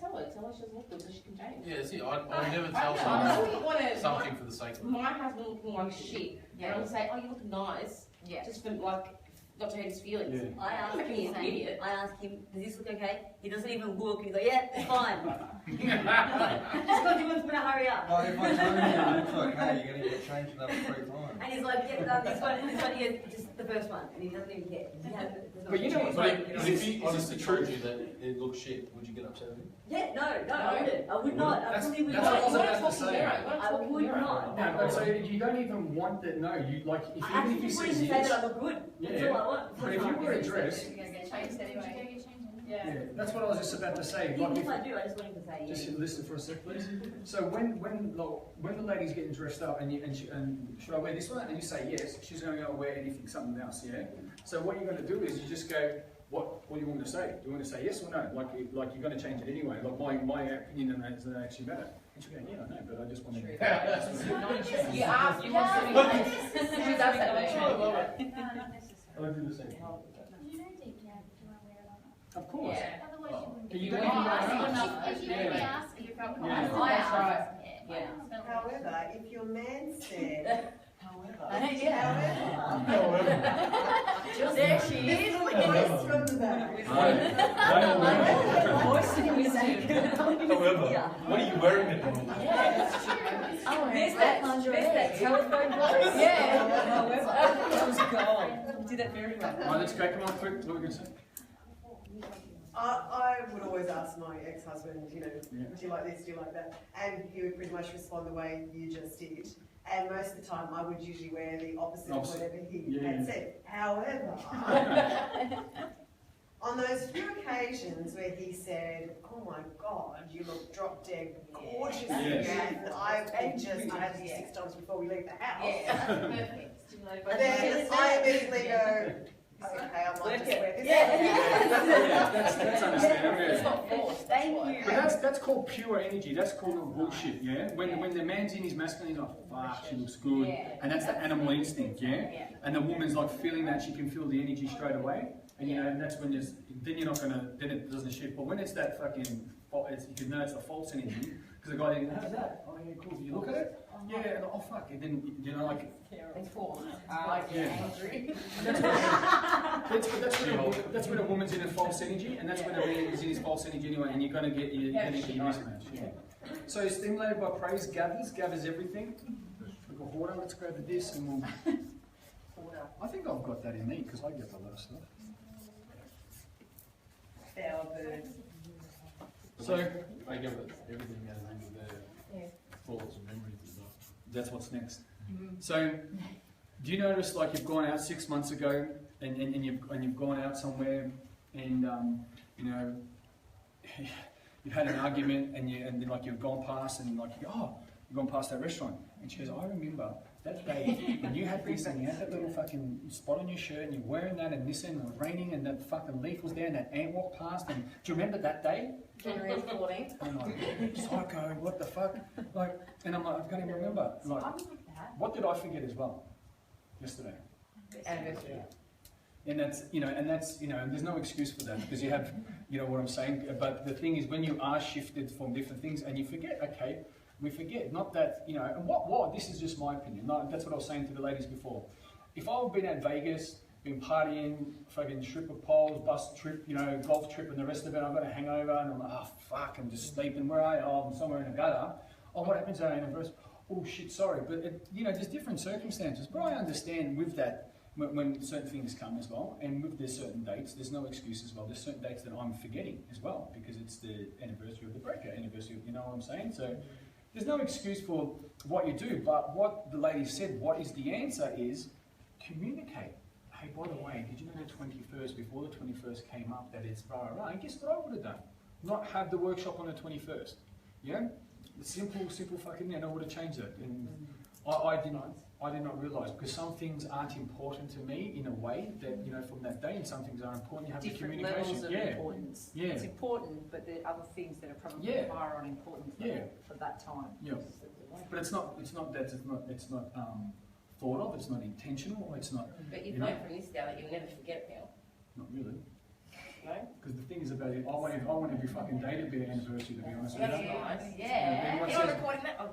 Tell her she doesn't look good so she can change. Yeah, see, I never tell someone something for the sake of it. My husband looking like shit, and I'll say, oh, you look nice, just for like, not to hurt his feelings. Yeah. I ask him, he's an idiot. I ask him, does this look okay? He doesn't even look. He's like, yeah, it's fine. Just because he wants me to hurry up. Well, if I told you it looks okay, you're going to get changed another 3 times. And he's like, yeah, no, this one, yeah, just the first one. And he doesn't even care. But you know what, mate, if he honestly told you that it looks shit, would you get upset with him? Yeah, no, I wouldn't. I would not. I fully would that's not. what I was about to say. I would not. No, but so you don't even want that. No, you like if I even if he just want says to say yes. that I look good. That's all I want. But if you wear a dress, You're going to get changed anyway. yeah, that's what I was just about to say. Even Like if I do, I just want him to say just yes. listen for a sec, please. So when the lady's getting dressed up and should I wear this one? And you say yes, she's going to go wear anything, something else, yeah. So what you're going to do is you just go, what do you want to say? Do you want to say yes or no? Like you're going to change it anyway. Like my opinion on that doesn't actually matter. And she'll go, yeah, I know, but I just want to. You ask, you want something. She does that, don't you? I do the same. You know deep down, do I wear it or not? Of course. Yeah. Otherwise you You wouldn't. don't even If ask. you don't ask, you felt Yeah. comfortable. That's right. Yeah. However, if your man said, There she is. voice from the back. However, what are you wearing at the moment? Oh, there's that telephone voice. Yeah. However, that was gone. You did that very well. All right, let's go. Come on, quick. What are we going to say? I would always ask my ex-husband, you know, do you like this, do you like that? And he would pretty much respond the way you just did. And most of the time I would usually wear the opposite of whatever he had said. However, on those few occasions where he said, oh my God, you look drop dead gorgeous again, I just had you 6 times before we leave the house. Perfect. Then I immediately go, okay, I might just Yeah. wear this. That's understandable. It's Yeah. not forced. Thank you. But that's called pure energy. That's called bullshit. Yeah. When the man's in his masculine, he's like, fuck, she looks good, and that's the animal instinct. Yeah. And the woman's like feeling that she can feel the energy straight away, and you know, and that's when then you're not gonna, then it doesn't shift. But when it's that fucking, you can know it's the false energy because the guy didn't. How's that? Oh yeah, cool. You look at it. Yeah, and oh fuck, and then you know like It's forced. yeah. That's when a woman's in a false energy, and that's when a man is in his false energy anyway, and you're gonna get your mismatch. Yeah. So stimulated by praise gathers everything. We've got water. Let's grab this and we'll. I think I've got that in me because I get a lot of stuff. Bowerbird. So I give it everything has under their thoughts and memories and stuff. that's what's next. So, do you notice like you've gone out 6 months ago and you've gone out somewhere and you know you've had an argument and then like you've gone past and like you go, oh, you've gone past that restaurant and she goes, I remember that day when you had this and you had that little fucking spot on your shirt and you're wearing that and this and it was raining and that fucking leaf was there and that ant walked past and do you remember that day? January 14th. I'm like, psycho, what the fuck? Like, and I'm like, I can't even remember. Like, what did I forget as well yesterday? Anniversary. And that's, you know, and there's no excuse for that because you have, you know what I'm saying. But the thing is, when you are shifted from different things and you forget, okay, we forget. Not that, you know, and what? This is just my opinion. No, that's what I was saying to the ladies before. If I've been at Vegas, been partying, fucking stripper poles, bus trip, you know, golf trip and the rest of it, I've got a hangover and I'm like, oh fuck, I'm just sleeping. Where are you? Oh, I'm somewhere in a gutter. Oh, what happens at our anniversary? Oh shit, sorry. But, you know, there's different circumstances. But I understand with that, when certain things come as well, and with there's certain dates, there's no excuse as well. There's certain dates that I'm forgetting as well, because it's the anniversary of the breakup, anniversary of, you know what I'm saying? So there's no excuse for what you do, but what the lady said, what is the answer is communicate. Hey, by the way, did you know the 21st, before the 21st came up, that it's rah rah? And guess what I would have done? Not have the workshop on the 21st. Yeah? Simple fucking, and I would have changed it. And I did not realise, because some things aren't important to me in a way that, you know, from that day, and some things are important. You have Different the communication. levels of importance. Yeah. It's important, but there are other things that are probably higher on importance for that time. Yeah. But it's not thought of. It's not intentional. It's not. But you've learned from this now that you'll never forget it now. Not really. No? Because the thing is about it, I want every fucking day to be an anniversary, to be honest with That's you. nice. Yeah. You're not recording that? Oh.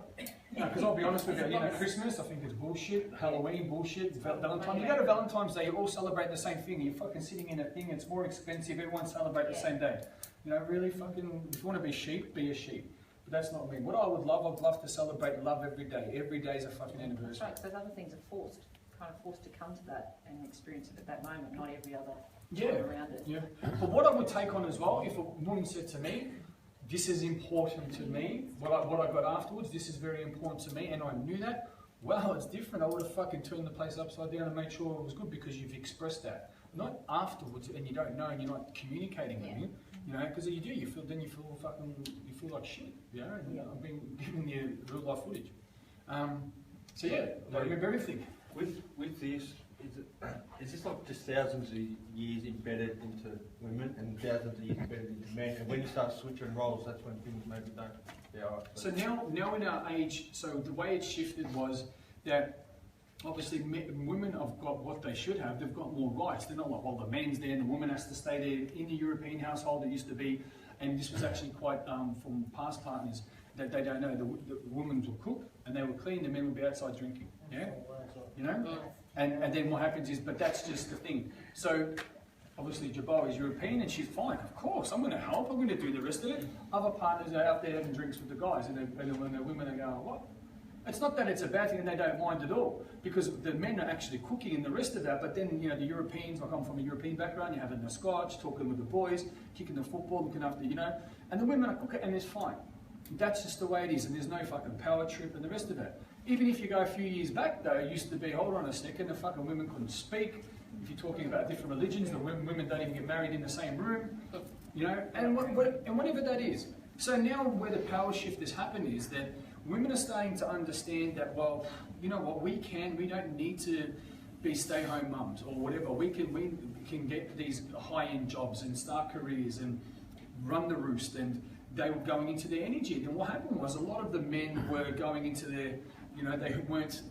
No, because I'll be honest with you, you know, Christmas, I think it's bullshit, Halloween, bullshit, Valentine's. You go to Valentine's Day, you all celebrate the same thing, you're fucking sitting in a thing, it's more expensive, everyone celebrate the same day. You know, really fucking, if you want to be sheep, be a sheep. But that's not me. What I would love, I'd love to celebrate love every day. Every day is a fucking anniversary. That's right, because those other things are forced, kind of forced to come to that and experience it at that moment, not every other time around it. Yeah. But what I would take on as well, if a woman said to me, this is important to me, what I got afterwards, this is very important to me, and I knew that, well, it's different. I would have fucking turned the place upside down and made sure it was good, because you've expressed that. Not afterwards, and you don't know, and you're not communicating with me, you know, because you do, you feel like shit, you know, and I've been giving you real life footage. So yeah, I remember everything. With this, is this like just thousands of years embedded into women and thousands of years embedded into men? And when you start switching roles, that's when things maybe don't. Yeah. Right, so now in our age, so the way it shifted was that obviously women have got what they should have. They've got more rights. They're not like, well, the man's there and the woman has to stay there. In the European household, it used to be, and this was actually quite from past partners, that they don't know. The women will cook and they will clean. The men will be outside drinking. Yeah, you know. And then what happens is, but that's just the thing. So obviously Jabal is European and she's fine. Of course, I'm going to help. I'm going to do the rest of it. Other partners are out there having drinks with the guys, and when the women are going, what? It's not that it's a bad thing and they don't mind at all, because the men are actually cooking and the rest of that. But then, you know, the Europeans, like I'm from a European background, you're having the scotch, talking with the boys, kicking the football, looking after, you know, and the women are cooking and it's fine. That's just the way it is, and there's no fucking power trip and the rest of that. Even if you go a few years back, though, it used to be, hold on a second, the fucking women couldn't speak. If you're talking about different religions, the women don't even get married in the same room, you know, and whatever that is. So now where the power shift has happened is that women are starting to understand that, well, you know what, we don't need to be stay-home mums or whatever. We can get these high-end jobs and start careers and run the roost, and they were going into their energy. And what happened was a lot of the men were going into their, you know, they weren't,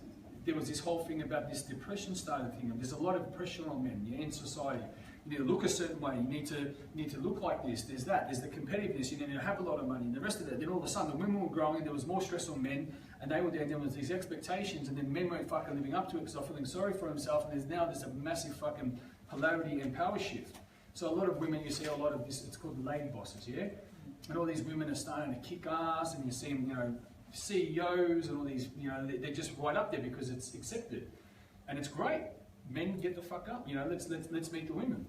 there was this whole thing about this depression started thing. There's a lot of pressure on men, yeah, in society. You need to look a certain way, you need to look like this, there's that, there's the competitiveness, you need to have a lot of money, and the rest of that. Then all of a sudden the women were growing, there was more stress on men, and they were there was these expectations, and then men weren't fucking living up to it because they're feeling sorry for themselves, and there's now this a massive fucking polarity and power shift. So a lot of women, you see a lot of this, it's called the lady bosses, yeah? And all these women are starting to kick ass, and you're seeing, you know, CEOs and all these, you know, they're just right up there because it's accepted. And it's great. Men get the fuck up, you know, let's meet the women.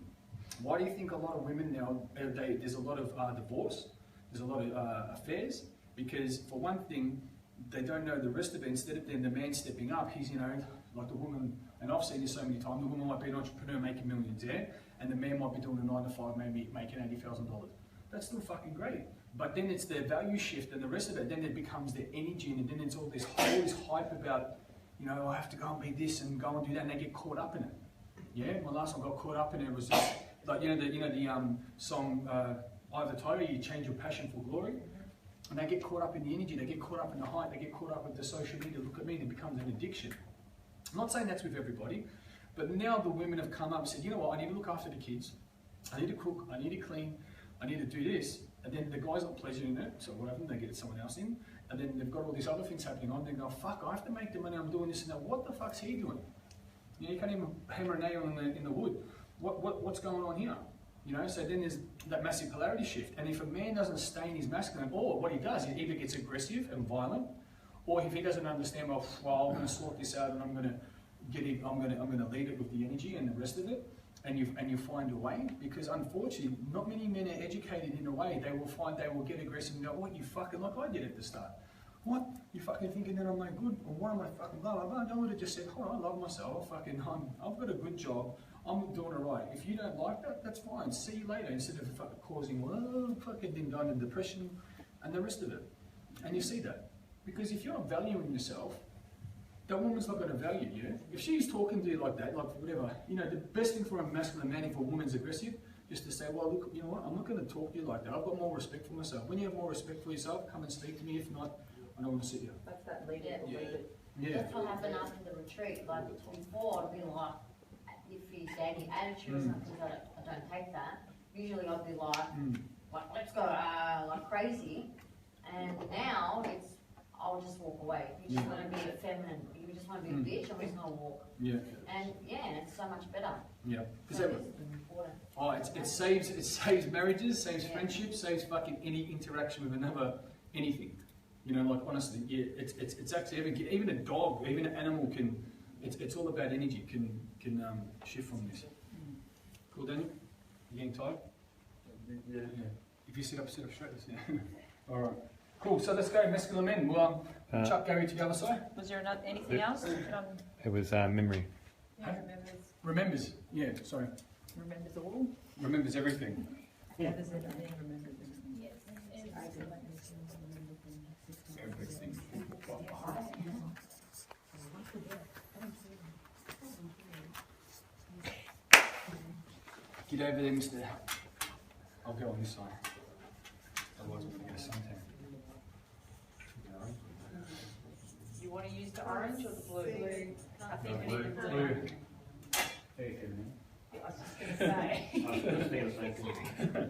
Why do you think a lot of women now, there's a lot of divorce, there's a lot of affairs? Because for one thing, they don't know the rest of it. Instead of then the man stepping up, he's, you know, like the woman, and I've seen this so many times, the woman might be an entrepreneur making millions, yeah? And the man might be doing a 9 to 5, maybe making $80,000. That's still fucking great. But then it's their value shift and the rest of it, then it becomes their energy, and then it's all this hype about, you know, I have to go and be this and go and do that, and they get caught up in it. Yeah, my last one got caught up in it was just, like, you know the song, Either Tyler, you change your passion for glory. And they get caught up in the energy, they get caught up in the hype, they get caught up with the social media, look at me, and it becomes an addiction. I'm not saying that's with everybody, but now the women have come up and said, you know what, I need to look after the kids, I need to cook, I need to clean, I need to do this. And then the guy's not pleasuring it, so what happens? They get someone else in, and then they've got all these other things happening on, they go, fuck, I have to make the money, I'm doing this and that. What the fuck's he doing? You know, you can't even hammer a nail in the wood. What's going on here? You know, so then there's that massive polarity shift. And if a man doesn't stay in his masculine, or what he does, he either gets aggressive and violent, or if he doesn't understand, well, I'm going to sort this out and I'm going to lead it with the energy and the rest of it, and you find a way. Because unfortunately, not many men are educated in a way. They will get aggressive and go, what, you fucking, like I did at the start. What? You fucking thinking that I'm no good? Or what am I fucking blah, blah, blah? I would have just said, hold on, I love myself. I've got a good job. I'm doing it right. If you don't like that, that's fine. See you later. Instead of fucking causing, well, fucking then going into depression and the rest of it. And you see that. Because if you're not valuing yourself, that woman's not going to value you. If she's talking to you like that, like whatever, you know, the best thing for a masculine man, if a woman's aggressive, just to say, well, look, you know what, I'm not going to talk to you like that. I've got more respect for myself. When you have more respect for yourself, come and speak to me. If not, I don't want to sit here. That's that lead it or leave it. Yeah. That's what happened after the retreat. Like before, I'd be like, if he's daddy attitude or something, I don't take that. Usually I'd be like let's go, like crazy. And now it's, I'll just walk away. You just want to be a feminine. You just want to be a bitch. I'm just going to walk. Yeah. And yeah, it's so much better. Yeah. So it's important. Oh, it saves marriages, saves friendships, saves fucking any interaction with another anything. You know, like honestly, yeah, it's actually even a dog, even an animal can. It's all about energy. Can shift from this. Cool, Daniel. You getting tired? Yeah. If you sit up straight. Yeah. All right. Cool. So let's go, masculine men. We'll chuck Gary to the other side. Was there anything else? It was memory. Yeah, remembers. Yeah. Sorry. Remembers all. Remembers everything. Yeah. Remembers everything. Yes. Everything. Get over there, Mr. I'll go on this side. Otherwise we'll forget a suntan. You want to use the orange or the blue? Blue. I think Blue. Blue. There you go, man. I was just going to say.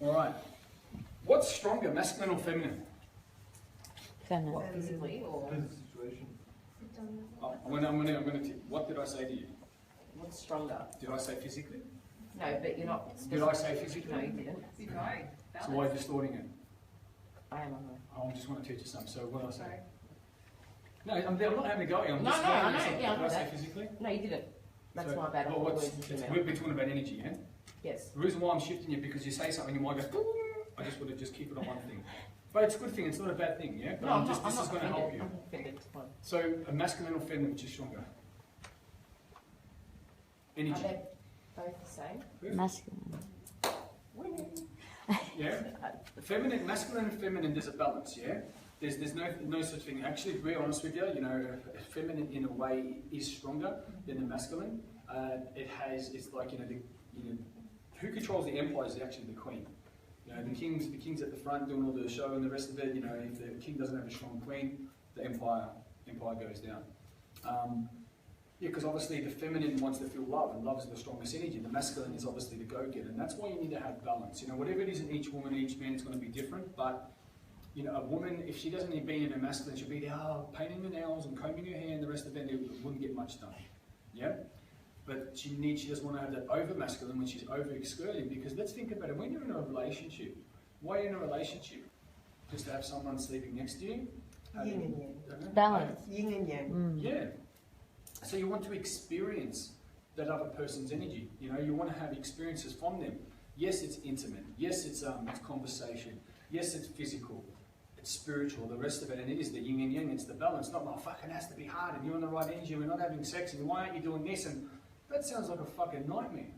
All right. What's stronger, masculine or feminine? Feminine. What, physically or? I'm gonna. What did I say to you? What's stronger? Did I say physically? No, but you're not. Did I say physically? No, you didn't. No. So why are you distorting it? I am. I just want to teach you something. So what did I say? No, I'm not having a go at you. I'm No, just no, I saying know, something. yeah, I Did know I say that. physically? No, you didn't. That's So, my bad. well, we're talking about energy, yeah? Yes. The reason why I'm shifting it because you say something, you might go, I just want to just keep it on one thing. But it's a good thing, it's not a bad thing, yeah? But No, this is going to help you. I'm offended. It's fine. So, a masculine or feminine, which is stronger? Energy. Are they both the same? Masculine. Yeah? Feminine, masculine and feminine, there's a balance, yeah? There's no such thing. Actually, to be honest with you, you know, feminine in a way is stronger than the masculine. It's like, you know, who controls the empire is actually the queen. You know, the king's at the front doing all the show and the rest of it. You know, if the king doesn't have a strong queen, the empire goes down. Yeah, because obviously the feminine wants to feel love, and love is the strongest energy. The masculine is obviously the go-getter, and that's why you need to have balance. You know, whatever it is in each woman, each man is going to be different, but you know, a woman, if she doesn't need being in her masculine, she'll be there, painting her nails and combing her hair and the rest of it, it wouldn't get much done. Yeah? But she doesn't want to have that over masculine when she's over excurting, because let's think about it. When you're in a relationship, why are you in a relationship? Just to have someone sleeping next to you? Yin and yang. Balance. Yin and yang. Yeah. So you want to experience that other person's energy. You know, you want to have experiences from them. Yes, it's intimate. Yes, it's conversation. Yes, it's physical. It's spiritual, the rest of it, and it is the yin and yang, it's the balance. Not, fucking has to be hard, and you're on the right energy, and we're not having sex, and why aren't you doing this? And that sounds like a fucking nightmare.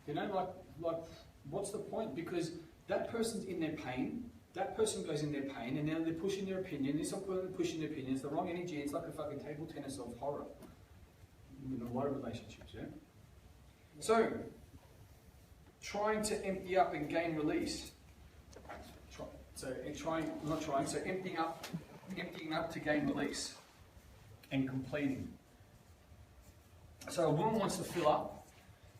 You know, like, what's the point? Because that person's in their pain, that person goes in their pain, and now they're pushing their opinion, they're not pushing their opinion, it's the wrong energy, it's like a fucking table tennis of horror. In a lot of relationships, yeah? So, trying to empty up and gain release. Emptying up to gain release and completing. So a woman wants to fill up,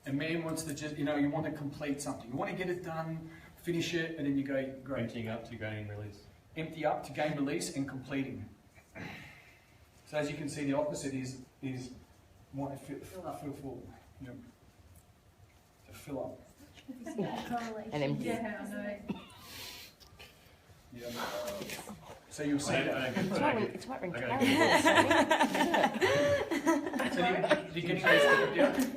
a man wants to just, you know, you want to complete something. You want to get it done, finish it, and then you go, great. Emptying up to gain release. Empty up to gain release and completing. So as you can see, the opposite is want to feel full. Yep. To fill up. And empty. Yeah, I know. Yeah. So you'll see that. It's what we're So you're getting ready to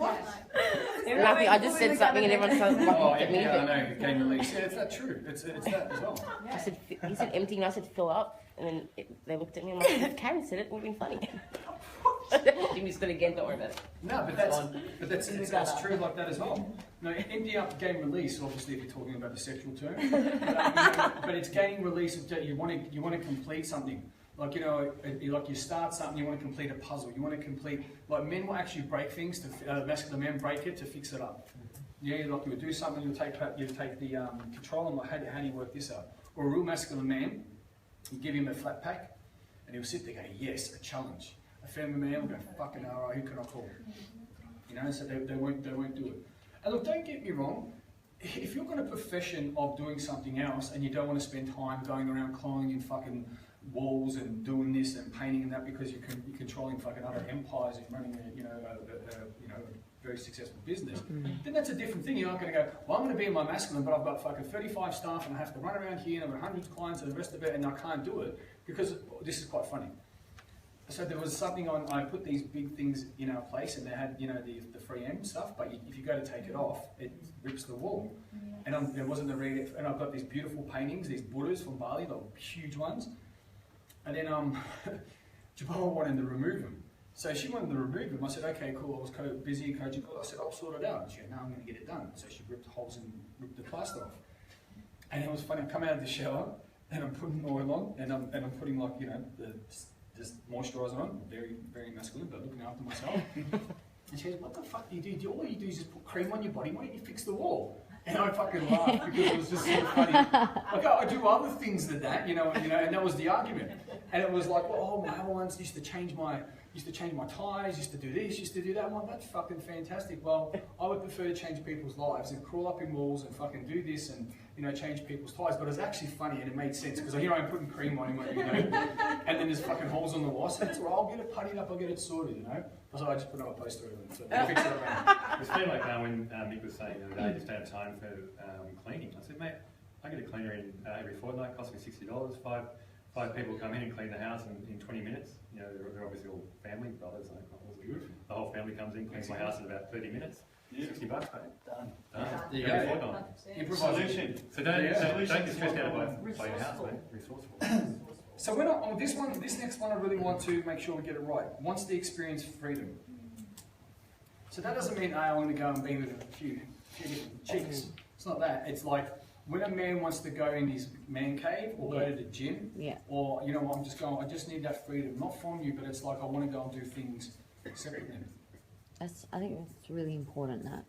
Nothing, I just said something and everyone started looking at me. Yeah, I know, gain release. Yeah, it's that true. It's that as well. I said, he said empty and I said fill up, and then they looked at me and I'm like, if Karen said it, it would have been funny. Jimmy said it again, don't worry about it. No, but that's true like that as well. No, empty up, gain release. Obviously, if you're talking about the sexual term, but it's gaining release. You want to complete something. Like, you know, like you start something, you want to complete a puzzle. You want to complete. Like, men will actually break things to masculine men break it to fix it up. Yeah, like you would do something, you take the control and like, how do you work this out? Or a real masculine man, you give him a flat pack, and he'll sit there going, yes, a challenge. A feminine man will go, fucking alright, who can I call? You know, so they won't do it. And look, don't get me wrong, if you've got a profession of doing something else and you don't want to spend time going around climbing in fucking walls and doing this and painting and that because you're controlling fucking other empires and running a very successful business, then that's a different thing. You're not going to go, well, I'm going to be in my masculine, but I've got fucking 35 staff and I have to run around here and I've got hundreds of clients and the rest of it and I can't do it because this is quite funny. So there was something on, I put these big things in our place and they had, you know, the 3M stuff, but if you go to take it off, it rips the wall. And there wasn't a read, and I've got these beautiful paintings, these Buddhas from Bali, like huge ones. And then Jabal wanted to remove them. So she wanted to remove them. I said, okay, cool. I was busy coaching. I said, I'll sort it out. And she said, no, I'm going to get it done. So she ripped the holes and ripped the plaster off. And it was funny. I come out of the shower and I'm putting oil on and I'm putting like, you know, just moisturiser on. Very, very masculine, but looking after myself. And she goes, what the fuck do you do? All you do is just put cream on your body. Why don't you fix the wall? And I fucking laughed because it was just so funny. Like, I do other things than that, you know, and that was the argument. And it was like, well, my other ones used to change my ties, used to do this, used to do that. I'm like, that's fucking fantastic. Well, I would prefer to change people's lives and crawl up in walls and fucking do this and, you know, change people's ties. But it was actually funny and it made sense because here I'm putting cream on him, you know, and then there's fucking holes on the wall. So that's all right, I'll get it puttied up, I'll get it sorted, you know. So I just put another poster over it. So fix it around. It's kind of like when Mick was saying the other day, just don't have time for cleaning. I said, mate, I get a cleaner in every fortnight, costs me $60. Five people come in and clean the house in 20 minutes. You know, they're obviously all family, brothers, like, the whole family comes in, cleans my house in about 30 minutes. $60, mate. Done. There you go. Improvisation. So don't get stressed out by your house, mate. Resourceful. So we're not on this one. This next one, I really want to make sure we get it right. Wants to experience freedom. So that doesn't mean I want to go and be with a few different chicks. It's not that. It's like when a man wants to go in his man cave or go to the gym, or you know, I'm just going, I just need that freedom, not from you, but it's like I want to go and do things separately. I think that's really important. That.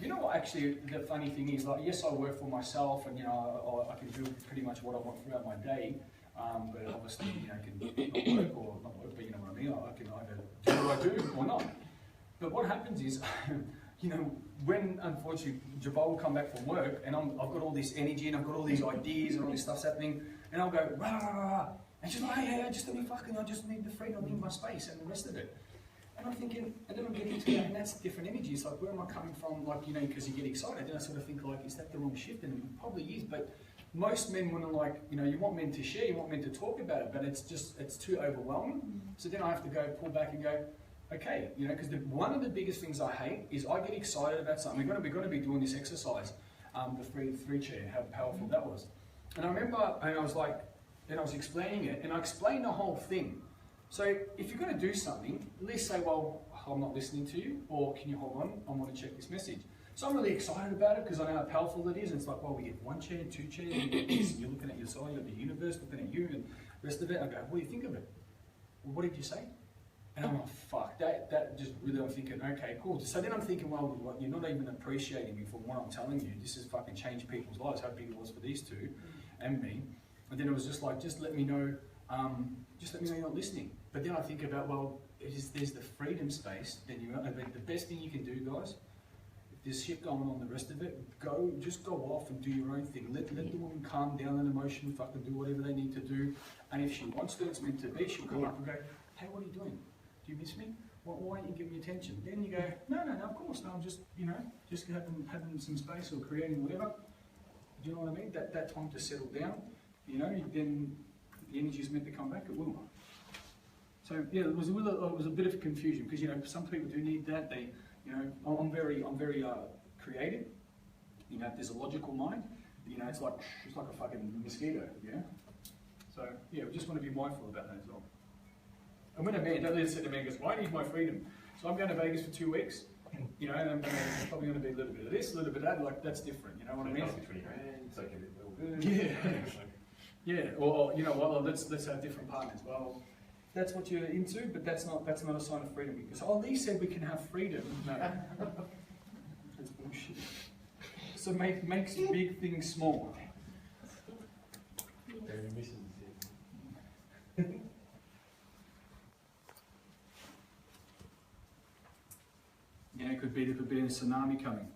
You know what? Actually, the funny thing is, like, yes, I work for myself, and you know, I can do pretty much what I want throughout my day. But obviously, you know, I can not work or not work, but you know what I mean. I can either do what I do or not. But what happens is, you know, when unfortunately Jabal will come back from work, and I've got all this energy and I've got all these ideas and all this stuff's happening, and I'll go rah rah rah, rah. And she's like, hey, just let me fucking, I just need the freedom, I need my space and the rest of it. And I'm thinking, and then I'm getting to that, and that's different energy. It's like, where am I coming from? Like, you know, because you get excited, then I sort of think, like, is that the wrong shift? And it probably is, but most men want to, like, you know, you want men to share, you want men to talk about it, but it's just, it's too overwhelming. So then I have to go, pull back and go, okay, you know, because one of the biggest things I hate is I get excited about something. We're going to be doing this exercise, the three chair, how powerful that was. And I remember, and I was like, and I was explaining it, and I explained the whole thing. So if you're going to do something, at least say, well, I'm not listening to you, or can you hold on, I want to check this message. So I'm really excited about it because I know how powerful it is. And it's like, well, we get one chair, two chairs, you get this, and you're looking at yourself, you got the universe looking at you, and the rest of it. I go, what do you think of it? Well, what did you say? And I'm like, fuck, that just really, I'm thinking, okay, cool. So then I'm thinking, well, you're not even appreciating me for what I'm telling you. This has fucking changed people's lives, how big it was for these two and me. And then it was just like, just let me know you're not listening. But then I think about, well, there's the freedom space, then the best thing you can do, guys, if there's shit going on the rest of it, just go off and do your own thing. Let the woman calm down an emotion, fucking do whatever they need to do. And if she wants to, it's meant to be, she'll come up and go, hey, what are you doing? Do you miss me? Why aren't you giving me attention? Then you go, no, of course, no, I'm just, you know, just having some space or creating whatever. Do you know what I mean? That time to settle down, you know, then the energy is meant to come back, it will. So yeah, it was a bit of confusion because, you know, some people do need that. They, you know, I'm very creative. You know, if there's a logical mind, you know, it's like a fucking mosquito, yeah. So yeah, we just want to be mindful about that as well. And when a man, don't let us say the man goes, well, I need my freedom. So I'm going to Vegas for 2 weeks, you know, and I'm probably going to be a little bit of this, a little bit of that. Like that's different, you know what I mean? Yeah, or you know what? Well, let's have different partners. Well, that's what you're into, but that's not a sign of freedom. Because Lee said we can have freedom. No, that's bullshit. So makes big things small. You know, there could be a tsunami coming.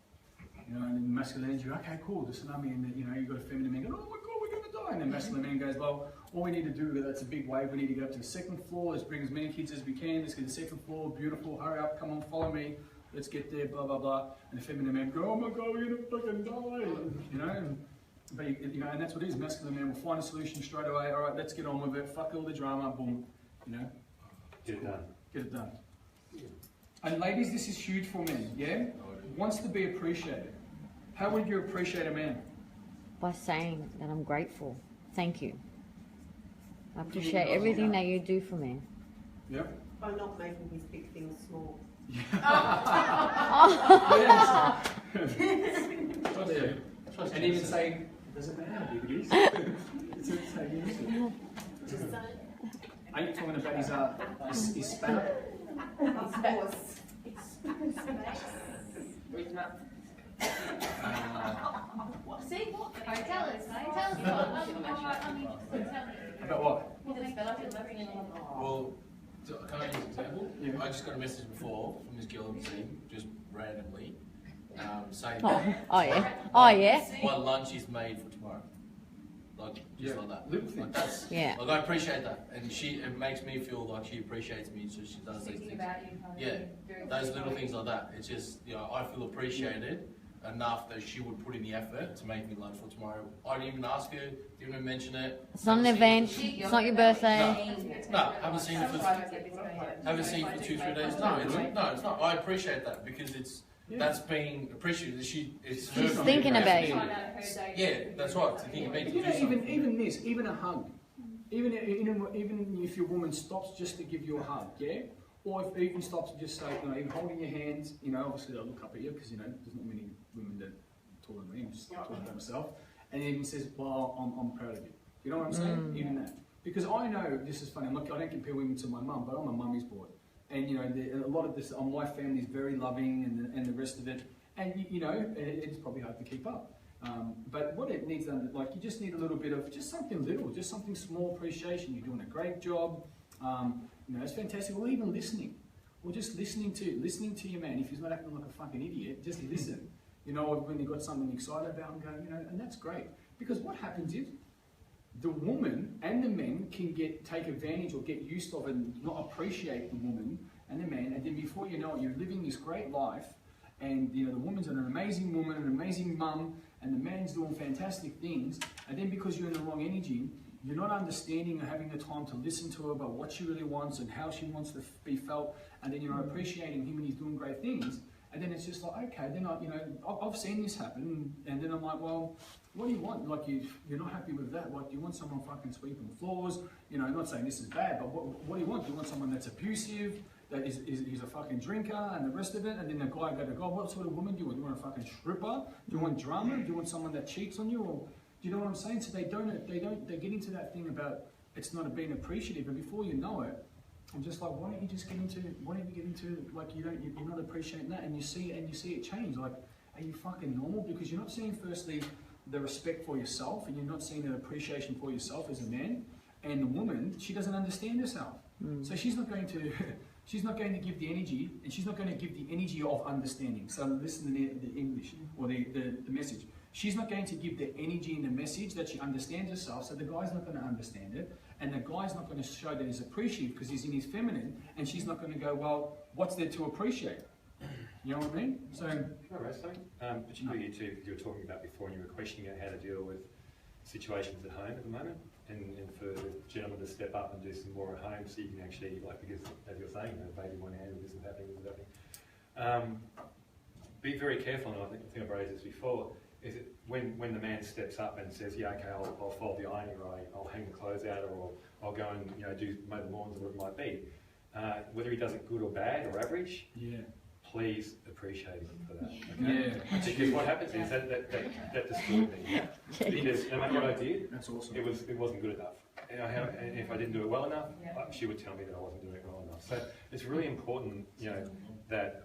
You know, and then masculine energy, okay, cool, the tsunami, and then, you know, you've got a feminine man going, oh my God, we're going to die. And then masculine man goes, well, all we need to do, that's a big wave, we need to go up to the second floor, let's bring as many kids as we can, let's get to the second floor, beautiful, hurry up, come on, follow me, let's get there, blah, blah, blah. And the feminine man go, oh my God, we're going to fucking die. You know, and that's what it is, masculine man will find a solution straight away, all right, let's get on with it, fuck all the drama, boom, you know. Get it done. Get it done. And ladies, this is huge for men, yeah? Wants to be appreciated. How would you appreciate a man? By saying that I'm grateful. Thank you. I appreciate everything that you do for me. Yeah. By not making his big things small. Yes. And even saying, it doesn't matter how big it is. It's just Are you talking about his spanner? See? Tell us, mate. Tell us. I'm interested. Tell me. About what? Well, can I use an example? Yeah. I just got a message before from this girl on the team, just randomly, saying what lunch is made for tomorrow. Like, just like that. Little things. Like, that's, yeah. Like, I appreciate that. And it makes me feel like she appreciates me, so she does these things. Yeah, those little things like that. It's just, you know, I feel appreciated enough that she would put in the effort to make me lunch for tomorrow. I didn't even ask her, didn't even mention it. It's not an event, it's not your birthday. No, haven't seen it for 2-3 days. No, it's not. I appreciate that because that's being appreciated. She's thinking about you. Yeah, that's right. To think about even a hug. Even if your woman stops just to give you a hug, yeah? Or if even stops to just say, you know, even holding your hands, you know, obviously they'll look up at you because, you know, there's not many women that are taller than me, I'm just talking about myself. and even says, well, I'm proud of you. You know what I'm saying? Even that. Because I know, this is funny, I don't compare women to my mum, but I'm a mummy's boy. And you know, a lot of this, my family is very loving and the rest of it. And you know, it's probably hard to keep up. But what it needs, like, you just need a little bit of, just something little, just something small appreciation. You're doing a great job. You know, it's fantastic. Or even listening. Or just listening to your man. If he's not acting like a fucking idiot, just listen. You know, when you've got something excited about and go, you know, and that's great. Because what happens is, the woman and the men can take advantage or get used of and not appreciate the woman and the man, and then before you know it, you're living this great life, and you know the woman's an amazing woman, an amazing mum, and the man's doing fantastic things, and then because you're in the wrong energy, you're not understanding or having the time to listen to her about what she really wants and how she wants to be felt, and then you're not appreciating him and he's doing great things, and then it's just like, okay, then I've seen this happen, and then I'm like, well, what do you want? Like, you're not happy with that. Like, do you want someone fucking sweeping floors? You know, I'm not saying this is bad, but what do you want? Do you want someone that's abusive, that is a fucking drinker, and the rest of it? And then the guy go to God, what sort of woman do you want? Do you want a fucking stripper? Do you want drama? Do you want someone that cheats on you? Or do you know what I'm saying? So they get into that thing about it's not being appreciative, and before you know it, I'm just like, why don't you get into like you're not appreciating that, and you see it change. Like, are you fucking normal? Because you're not seeing firstly the respect for yourself, and you're not seeing an appreciation for yourself as a man. And the woman, she doesn't understand herself, so she's not going to give the energy, and she's not going to give the energy of understanding. So listen to the English or the message. She's not going to give the energy in the message that she understands herself. So the guy's not going to understand it, and the guy's not going to show that he's appreciative because he's in his feminine, and she's not going to go, well, what's there to appreciate? You know what I mean? So, can I raise something? Particularly you two, you were talking about before, and you were questioning how to deal with situations at home at the moment, and for the gentleman to step up and do some more at home, so you can actually, like, because as you're saying, you know, baby one hand, this is happening, this is happening. Be very careful, and I think I've raised this before. Is it when the man steps up and says, yeah, okay, I'll fold the ironing, or I'll hang the clothes out, or I'll go and do mow the lawns, or whatever it might be. Whether he does it good or bad or average, please appreciate him for that. Okay? Yeah. Because what happens is that destroyed me. Yeah? Because no matter what I did, that's awesome. It wasn't good enough. And if I didn't do it well enough, she would tell me that I wasn't doing it well enough. So it's really important, that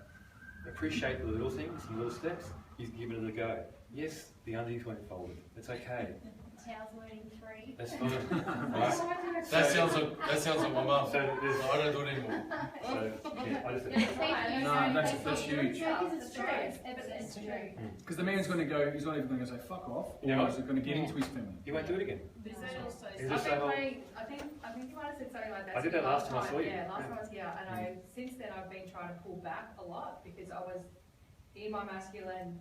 appreciate the little things and little steps. He's given it a go. Yes, the undies weren't folded. It's okay. Towels weren't in three. That's fine. Right. That sounds like my mum. So I don't do it anymore. So yeah, I just no, that's huge. Because it's true. It's true. Because the man's going to go, he's not even going to say fuck off, or he's going to get into his feminine. He won't do it again. But is that also? I think you might have said something like that. I did that last time I saw you. Yeah, last time I was here, and since then I've been trying to pull back a lot because I was in my masculine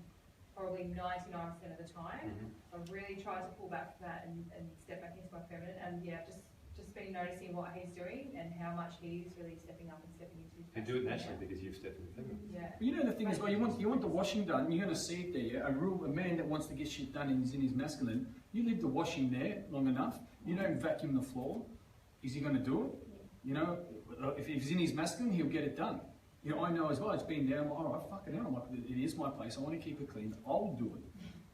probably 99% of the time. I've really tried to pull back from that and step back into my feminine, and just been noticing what he's doing and how much he's really stepping up and stepping into his and do it naturally because you've stepped into feminine. Yeah. You know the thing is, well, you want the washing done, you're going to see it there. A man that wants to get shit done and is in his masculine, you leave the washing there long enough, you don't vacuum the floor, is he going to do it? You know, if he's in his masculine, he'll get it done. You know, I know as well, it's been there, I'm like, all right, fucking hell, I'm like, it is my place, I want to keep it clean, I'll do it.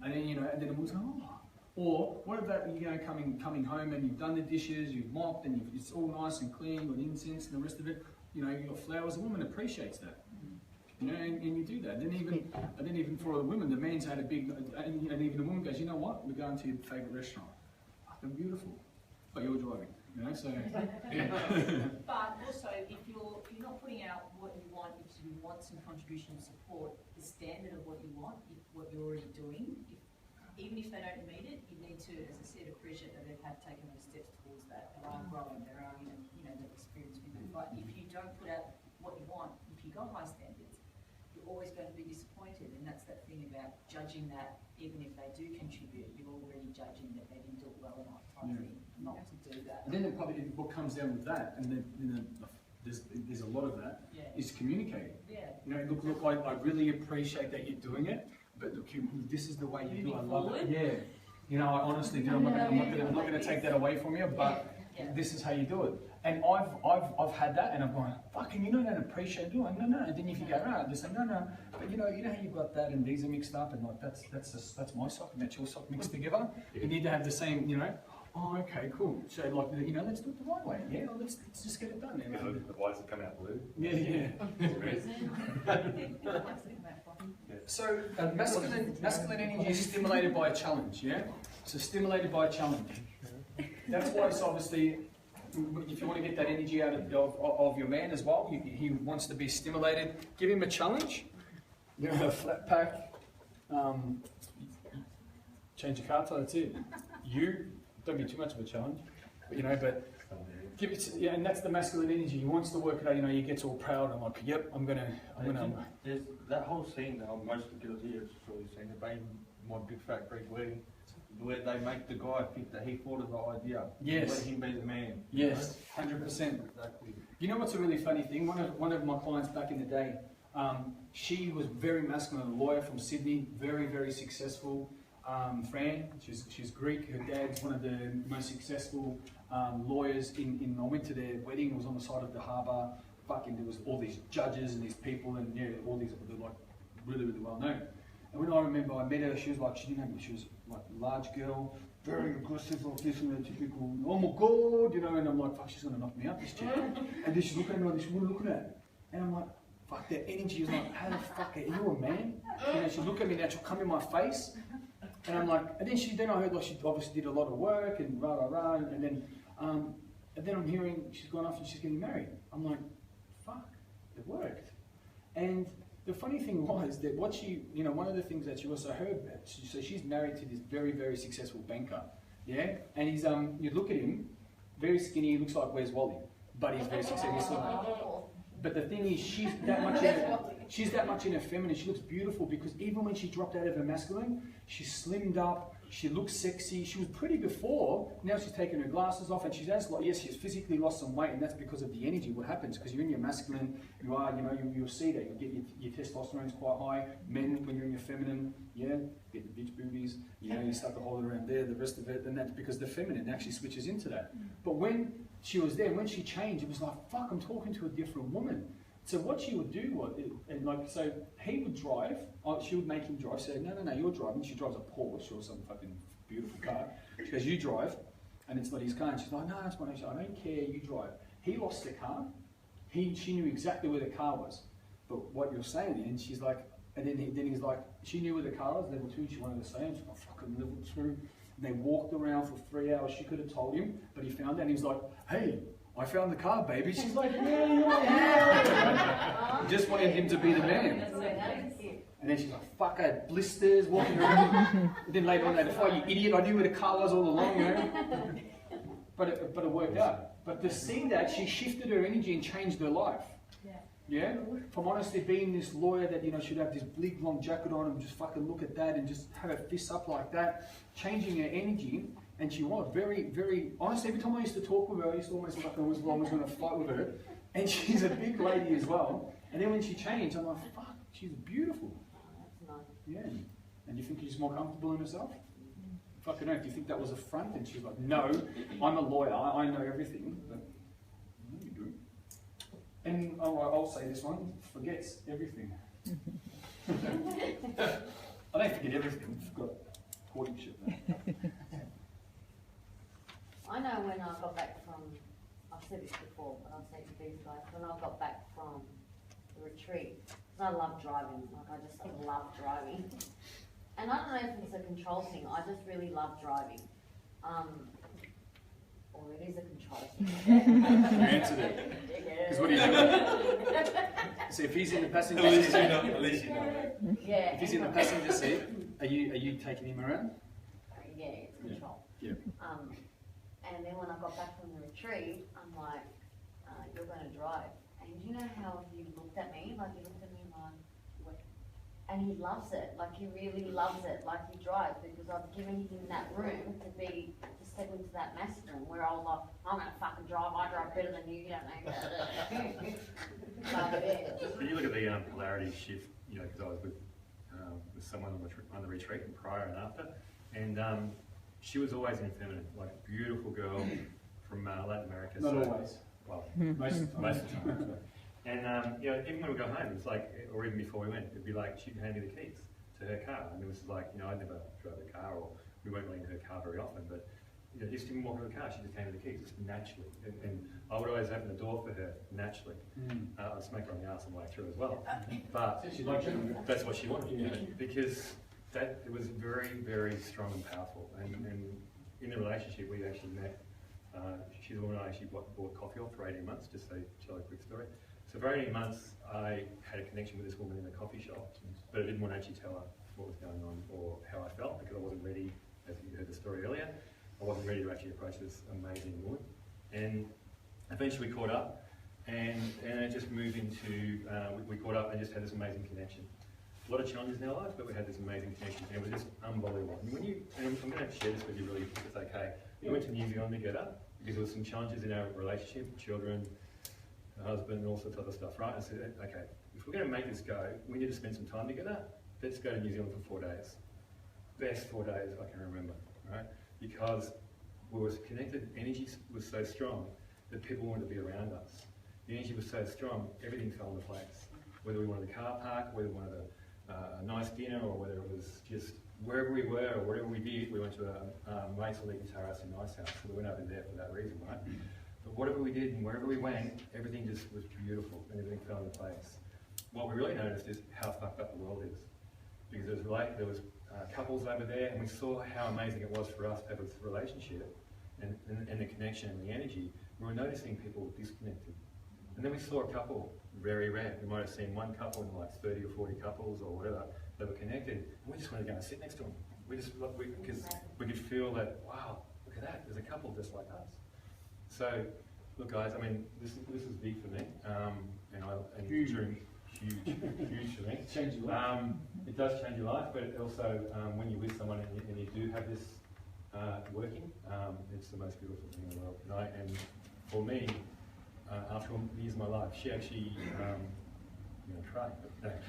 And then, and then the woman's going, oh. Or, what about, coming home and you've done the dishes, you've mopped, and it's all nice and clean, you've got incense and the rest of it, you've got flowers, the woman appreciates that. And you do that. And then even for the women, the man's had a big, and even the woman goes, you know what, we're going to your favourite restaurant. Fucking beautiful. But you're driving, so. But also, if you're not putting out what you want, if you want some contribution and support, the standard of what you want, what you're already doing, even if they don't meet it, you need to, as I said, appreciate that they've taken those steps towards that. They are growing, they are that experience with it. But if you don't put out what you want, if you've got high standards, you're always going to be disappointed. And that's that thing about judging that, even if they do contribute, you're already judging that they didn't do it well enough type thing, not to do that. And then what comes down with that, and then there's a lot of that, is communicating. Yeah. Look, I really appreciate that you're doing it, but look, this is the way you do it. I love it. Yeah. I honestly do. I'm not going to take that away from you, but this is how you do it. And I've had that, and I'm going, fucking, you don't appreciate doing it. No. And then if you go, right, they say, no. But you know how you've got that, and these are mixed up, and like that's my sock, and that's your sock mixed together. You need to have the same, you know. Oh, okay, cool. So like, you know, let's do it the right way. Yeah, well, let's just get it done. Yeah, the whites have come out blue. Yeah. So masculine energy is stimulated by a challenge. Yeah, so stimulated by a challenge. That's why it's obviously, if you want to get that energy out of your man as well, he wants to be stimulated. Give him a challenge. You know, a flat pack. Change your car tire. That's it. Don't be too much of a challenge, but, you know. But give it. Yeah, and that's the masculine energy. He wants to work it out. You know, he gets all proud. I'm like, yep, I'm gonna. There's that whole scene that most of the girls here have really seen. The baby, my big fat Greek wedding, where they make the guy think that he thought of the idea. Yes. Let him be the man. Yes, 100%. Exactly. You know what's a really funny thing? One of my clients back in the day, she was very masculine, a lawyer from Sydney, very, very successful. Fran, she's Greek. Her dad's one of the most successful lawyers I went to their wedding. It was on the side of the harbour. Fucking, there was all these judges and these people, and yeah, all these, they're like really, really well known. And when I remember I met her, she was like, she was like a large girl, very aggressive, like this and that, typical, oh my god, you know, and I'm like, fuck, she's gonna knock me out, this chick. And then she's looking at me like this, what are you looking at? And I'm like, fuck, that energy is like, how the fuck are you a man? You know, she'll look at me now, she'll come in my face. And I'm like, and then I heard like she obviously did a lot of work and rah, and then I'm hearing she's gone off and she's getting married. I'm like, fuck, it worked. And the funny thing was that what she, you know, one of the things that she also heard, so she's married to this very, very successful banker, yeah? And he's, you look at him, very skinny, he looks like Where's Wally, but he's very successful. But the thing is, she's that much in her feminine. She looks beautiful because even when she dropped out of her masculine, she slimmed up. She looks sexy. She was pretty before. Now she's taken her glasses off, and she's she's physically lost some weight, and that's because of the energy. What happens? Because you're in your masculine, you'll see that you get your testosterone's quite high. Men, when you're in your feminine, yeah, get the bitch boobies. You know, you start to hold it around there. The rest of it, and that's because the feminine actually switches into that. But when she was there, when she changed, it was like, fuck, I'm talking to a different woman. So what she would do was, so he would drive, she would make him drive, say, no, you're driving. She drives a Porsche or some fucking beautiful car. She goes, you drive, and it's not his car. And she's like, no, it's my own. I don't care, you drive. He lost the car. She knew exactly where the car was. But what you're saying, and she's like, and then he's like, she knew where the car was, level 2, she wanted to say, and she's like, fucking level 2. And they walked around for 3 hours. She could have told him, but he found that, and he was like, hey, I found the car, baby. She's like, yeah. Just wanted him to be the man. And then she's like, fuck, I had blisters walking around. And then later on, they fight, you idiot, I knew where the car was all along, you know. But it worked out. But to see that, she shifted her energy and changed her life. Yeah? From honestly being this lawyer that, you know, should have this big long jacket on and just fucking look at that and just have her fists up like that, changing her energy. And she was very, very, honestly, every time I used to talk with her, I used to almost like I was going to fight with her. And she's a big lady as well. And then when she changed, I'm like, fuck, she's beautiful. Yeah. And you think she's more comfortable in herself? Fucking hell, do you think that was a front? And she's like, no, I'm a lawyer, I know everything. But no, you do. And I'll say this one, forgets everything. I don't forget everything, I've got hoarding shit there. I know when I got back from, I've said this before, but I'll say it to these guys, when I got back from the retreat, because I love driving, like I just love driving. And I don't know if it's a control thing, I just really love driving. Or it is a control thing. You answered it. Because what do you do? So if he's in the passenger seat, at least you know. Yeah. If he's in the passenger seat, are you taking him around? Yeah, it's control. Yeah. And then when I got back from the retreat, I'm like, you're going to drive. And you know how he looked at me? Like, he looked at me like, what? And he loves it. Like, he really loves it. Like, he drives because I've given him that room to step into that masculine where I was like, I'm going to fucking drive. I drive better than you. You don't know. When you look at the polarity shift, you know, because I was with someone on the retreat prior and after, and she was always in feminine, like a beautiful girl from Latin America. Not always. Well, Most of the time. most of the time. And you know, even when we go home, it's like, or even before we went, it'd be like she'd hand me the keys to her car, and it was like, you know, I never drove a car, or we weren't really in her car very often, but you know, just didn't walk in the car. She just handed me the keys, just naturally, and I would always open the door for her naturally. I'd smack her on the arse on the way through as well, but that's what she wanted, you know, because it was very, very strong and powerful. And in the relationship, we actually met. She's the woman I actually bought coffee off for 18 months, just to tell a quick story. So for 18 months, I had a connection with this woman in a coffee shop, but I didn't want to actually tell her what was going on or how I felt, because I wasn't ready, as you heard the story earlier, I wasn't ready to actually approach this amazing woman. And eventually we caught up, and it just moved into, we caught up and just had this amazing connection. A lot of challenges in our lives, but we had this amazing connection, and it was just unbelievable. And I'm going to share this with you really, if it's okay. We went to New Zealand together, because there were some challenges in our relationship, children, husband, and all sorts of other stuff, right? I said, okay, if we're going to make this go, we need to spend some time together. Let's go to New Zealand for 4 days. Best 4 days I can remember, right? Because we were connected, energy was so strong that people wanted to be around us. The energy was so strong, everything fell into place. Whether we wanted a car park, whether we wanted a nice dinner, or whether it was just wherever we were or whatever we did, we went to a mate's or guitar house in Nice House, so we went over there for that reason, right? But whatever we did and wherever we went, everything just was beautiful and everything fell into place. What we really noticed is how fucked up the world is. Because there was couples over there, and we saw how amazing it was for us to have this relationship and the connection and the energy. We were noticing people disconnected. And then we saw a couple, very rare. We might have seen one couple in like 30 or 40 couples or whatever that were connected, and we just wanted to go and sit next to them. Because we could feel that, wow, look at that, there's a couple just like us. So, look guys, I mean, this is big for me, and huge for me. Change your life. It does change your life, but it also, when you're with someone and you do have this working, it's the most beautiful thing in the world. And for me, after years of my life, she actually, tried. But,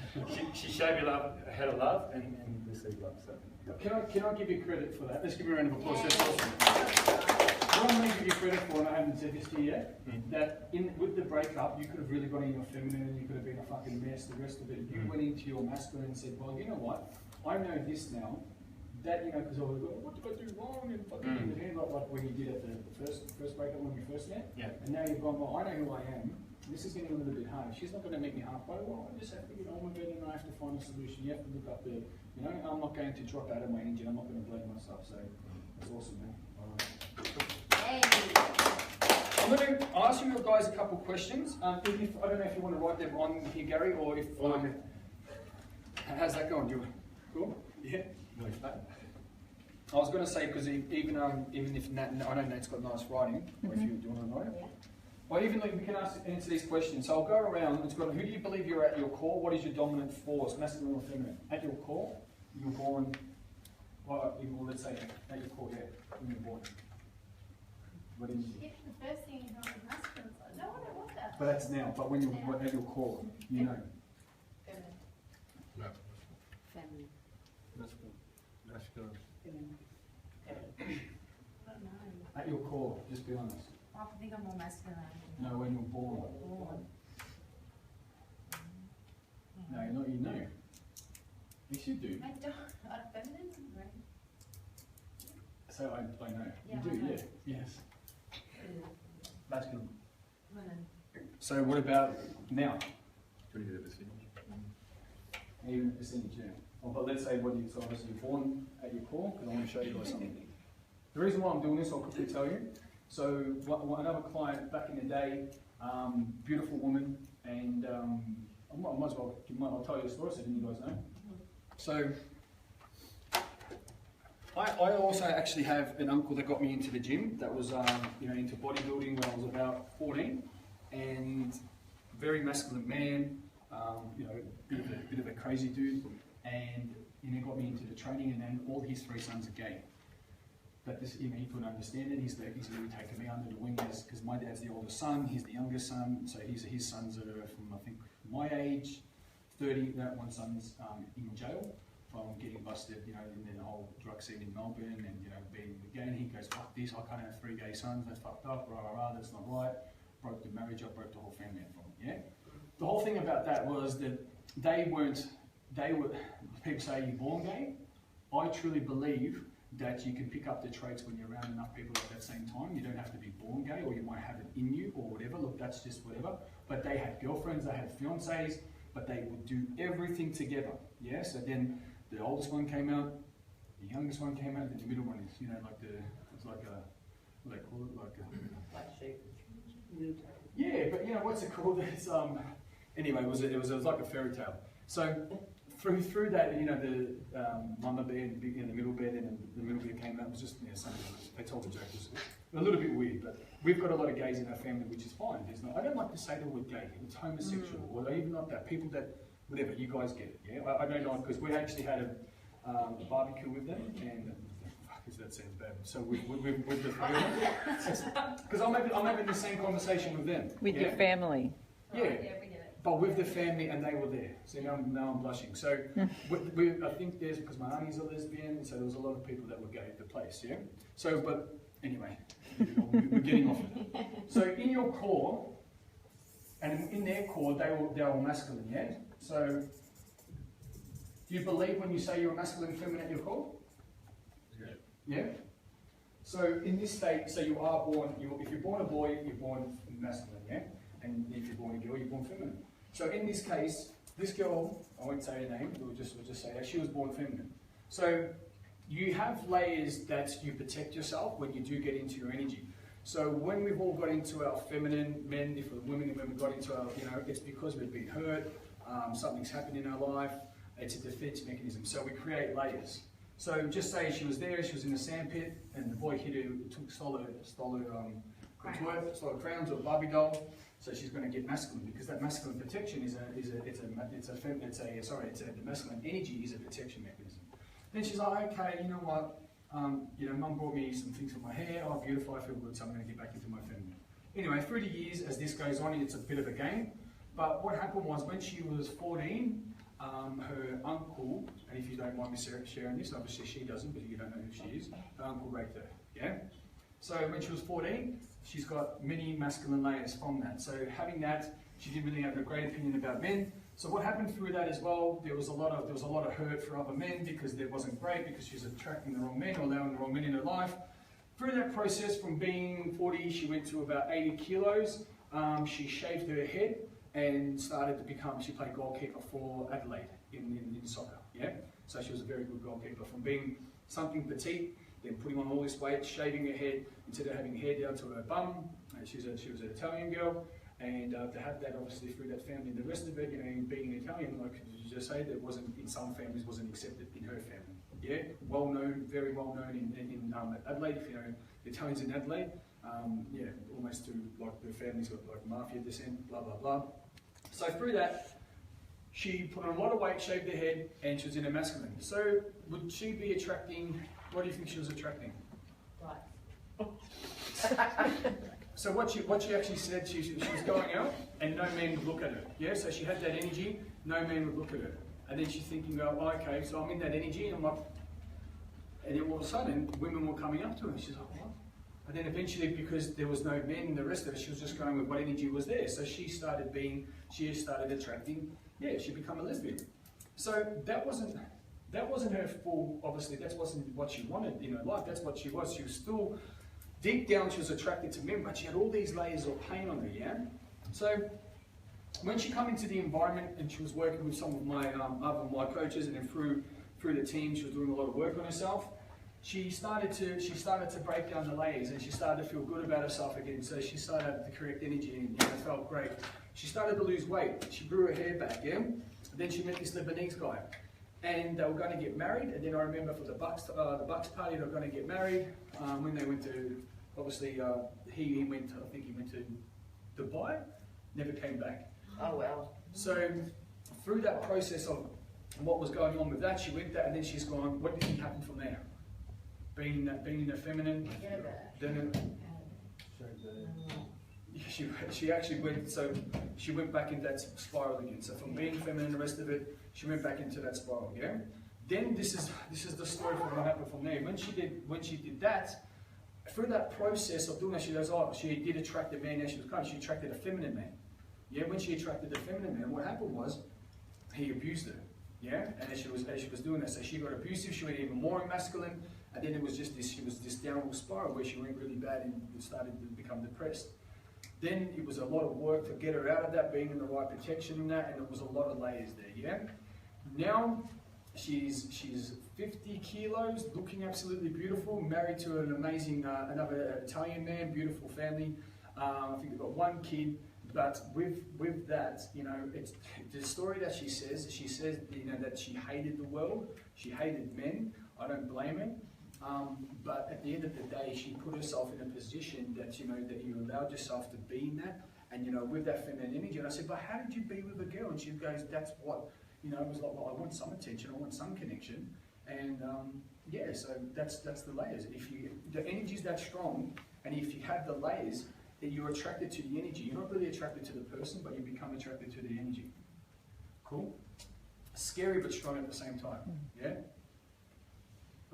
she showed me love, how to love and receive love. So, Can I give you credit for that? Let's give you a round of applause. That's awesome. What I'm going to give you credit for, and I haven't said this to you yet, that with the breakup, you could have really gone in your feminine, you could have been a fucking mess, the rest of it. You went into your masculine and said, well, you know what? I know this now. That, because I was going, what did I do wrong? And fucking like when you did at the first breakup when we first met. Yeah. And now you've gone, well, I know who I am. This is getting a little bit hard. She's not going to meet me halfway. Well, I just have to get on with it, and I have to find a solution. You have to look up the, I'm not going to drop out of my engine. I'm not going to blame myself. So that's awesome, man. All right. Hey. I'm going to ask you guys a couple of questions. I don't know if you want to write them on here, Gary, or if. How's that going? Cool? Yeah. I was going to say, because even if Nat, I know Nat's got nice writing, or if do you want to write it? Yeah. Or even like we can answer these questions. So I'll go around. It's got who do you believe you're at your core? What is your dominant force, masculine or feminine? At your core, you're born. Well, let's say at your core, yeah, when you're born. What is it? If the first thing you know is masculine, it's like, no, I don't want that. But that's now. But when you're at your core, you know. Feminine. No. Feminine. Masculine. I don't know. At your core, just be honest. I think I'm more masculine. No, when you're born. No, you're not. You know. Yes, you do. I don't. Feminine, right? So I know. Yeah, you do, I know. yeah. Yes. Masculine. Women. So what about now? What do you do, the percentage? Even a percentage, yeah. Well, but let's say so obviously you're born at your core, because I want to show you guys something. The reason why I'm doing this, I'll quickly tell you. So another client back in the day, beautiful woman, and I might as well I'll tell you the story so then you guys know. So I also actually have an uncle that got me into the gym. That was into bodybuilding when I was about 14, and very masculine man. Bit of a crazy dude, and he got me into the training, and then all his 3 sons are gay. But this, he couldn't understand it. He's really taken me under the wing because my dad's the oldest son, he's the youngest son, so his sons are from I think my age, 30. That one son's in jail from getting busted, in the whole drug scene in Melbourne, and being gay. And he goes, fuck this, I can't have 3 gay sons. That's fucked up. Rah rah rah. That's not right. broke the marriage up, broke the whole family up from it, yeah? The whole thing about that was that they were, people say you're born gay. I truly believe that you can pick up the traits when you're around enough people at that same time. You don't have to be born gay, or you might have it in you, or whatever. Look, that's just whatever. But they had girlfriends, they had fiancés, but they would do everything together. Yeah. So then the oldest one came out, the youngest one came out, and the middle one is, you know, like it's like a, what do they call it, like a Black sheep. yeah. But you know what's it called? It's anyway, it was like a fairy tale. So through that, you know, the mama bear in the middle bed, and the middle bed came out. It was just, you know, something. They told the joke. It was a little bit weird, but we've got a lot of gays in our family, which is fine. There's no, I don't like to say the word gay. It's homosexual, or even not that. People that, whatever, you guys get it. Yeah, I don't know, because we actually had a barbecue with them, and that sounds bad. So with the because I'm having the same conversation with them. With your family. Yeah. Yeah, we get it. But with the family, and they were there. So now I'm blushing. So I think there's, because my auntie's a lesbian, so there was a lot of people that were gay at the place, yeah? So, but anyway, we're getting off of that. So in your core, and in their core, they were masculine, yeah? So do you believe when you say you're masculine, feminine at your core? Yeah? So in this state, so you are born, if you're born a boy, you're born masculine, yeah? And if you're born a girl, you're born feminine. So in this case, this girl, I won't say her name, we'll just say that she was born feminine. So you have layers that you protect yourself when you do get into your energy. So when we've all got into our feminine, men, if we're women, when we've got into our, you know, it's because we've been hurt, something's happened in our life, it's a defense mechanism. So we create layers. So just say she was there, she was in a sandpit, and the boy hit her, stole her crowns or a Barbie doll. So she's going to get masculine, because that masculine protection the masculine energy is a protection mechanism. Then she's like, okay, you know what? You know, Mum brought me some things for my hair. Oh, beautiful! I feel good, so I'm going to get back into my feminine. Anyway, through the years, as this goes on, it's a bit of a game. But what happened was, when she was 14, her uncle, and if you don't mind me sharing this, obviously she doesn't, but you don't know who she is. Her uncle raped her. Yeah. So when she was 14, she's got many masculine layers from that. So having that, she didn't really have a great opinion about men. So what happened through that as well, there was a lot of hurt for other men, because it wasn't great, because she was attracting the wrong men or allowing the wrong men in her life. Through that process, from being 40, she went to about 80 kilos. She shaved her head and started to become, she played goalkeeper for Adelaide in soccer. Yeah, so she was a very good goalkeeper. From being something petite, then putting on all this weight, shaving her head, instead of having hair down to her bum. She was an Italian girl, and to have that obviously through that family. The rest of it, you know, being Italian, like you just say, that wasn't, in some families wasn't accepted in her family. Yeah, well known, very well known in Adelaide. If you know the Italians in Adelaide, yeah, almost to like the families got like mafia descent, blah blah blah. So through that, she put on a lot of weight, shaved her head, and she was in a masculine. So would she be attracting? What do you think she was attracting? Right. So what she actually said, she was going out and no man would look at her. Yeah, so she had that energy, no man would look at her. And then she's thinking, oh, okay, so I'm in that energy, and I'm like, and then all of a sudden, women were coming up to her. She's like, what? And then eventually, because there was no men in the rest of it, she was just going with what energy was there. So she started attracting, yeah, she became a lesbian. So that wasn't her full, obviously, that wasn't what she wanted in her life. That's what she was. She was still, deep down, she was attracted to men, but she had all these layers of pain on her, yeah? So when she came into the environment and she was working with some of my my coaches, and then through the team, she was doing a lot of work on herself. She started to break down the layers, and she started to feel good about herself again. So she started the correct energy, and it felt great. She started to lose weight. She grew her hair back, yeah? And then she met this Lebanese guy, and they were going to get married. And then I remember for the Bucks party, they were going to get married. When they went to, obviously, he went. I think he went to Dubai. Never came back. Oh wow. So through that process of what was going on with that, she went there, and then she's gone. What do you think happened from there? Being in a feminine, then she actually went. So she went back into that spiral again. So from being feminine, the rest of it, she went back into that spiral. Yeah. Then this is the story from what happened from there. When she did that, through that process of doing that, she goes, oh, she did attract a man, now she was kind, she attracted a feminine man. Yeah, when she attracted the feminine man, what happened was, he abused her. Yeah, and as she was doing that, so she got abusive, she went even more masculine, and then it was just this, she was this downward spiral where she went really bad and started to become depressed. Then it was a lot of work to get her out of that, being in the right protection and that, and it was a lot of layers there, yeah? Now, she's 50 kilos, looking absolutely beautiful, married to an amazing, another Italian man, beautiful family. I think they've got one kid, but with that, you know, it's the story that she says, you know, that she hated the world, she hated men. I don't blame her. But at the end of the day, she put herself in a position that, you know, that you allowed yourself to be in that, and, you know, with that feminine energy. And I said, but how did you be with a girl? And she goes, that's what, you know, it was like, well, I want some attention, I want some connection. And yeah, so that's the layers. If you, the energy's that strong, and if you have the layers, then you're attracted to the energy. You're not really attracted to the person, but you become attracted to the energy. Cool? Scary but strong at the same time. Yeah?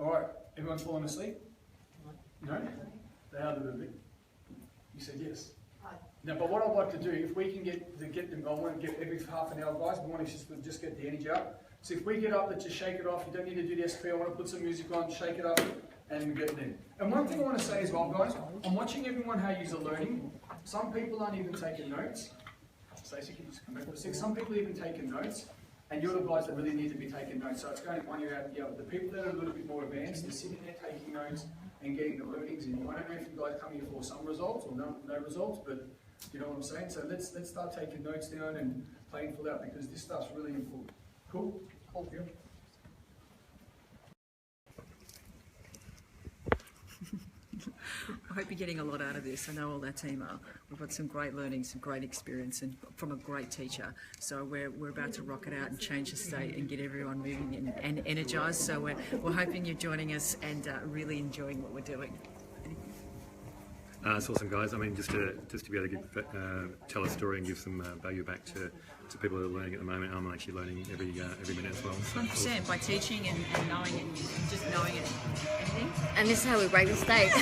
Alright, everyone's falling asleep? No? They are a little bit. You said yes. Now, but what I'd like to do, if we can get them, I want to get every half an hour, guys, we want to just get the energy up. So if we get up, let's just shake it off. You don't need to do the SP. I want to put some music on, shake it up, and get it in. And one thing I want to say as well, guys, I'm watching everyone how you're learning. Some people aren't even taking notes. Stacey, can you just come back for a sec? Some people even taking notes, and you're the guys that really need to be taking notes. So it's going one ear out the other. The people that are a little bit more advanced, they're sitting there taking notes and getting the learnings in. I don't know if you guys come here for some results or no results, but you know what I'm saying? So let's start taking notes down and playing full out, because this stuff's really important. Cool? Cool. Yeah. I hope you're getting a lot out of this. I know all our team are. We've got some great learning, some great experience, and from a great teacher. So we're about to rock it out and change the state and get everyone moving and energised. So we're hoping you're joining us and really enjoying what we're doing. It's awesome, guys. I mean, just to be able to tell a story and give some value back to people who are learning at the moment. I'm actually learning every minute as well. So 100% by teaching and knowing it, just knowing it. And this is how we break the state.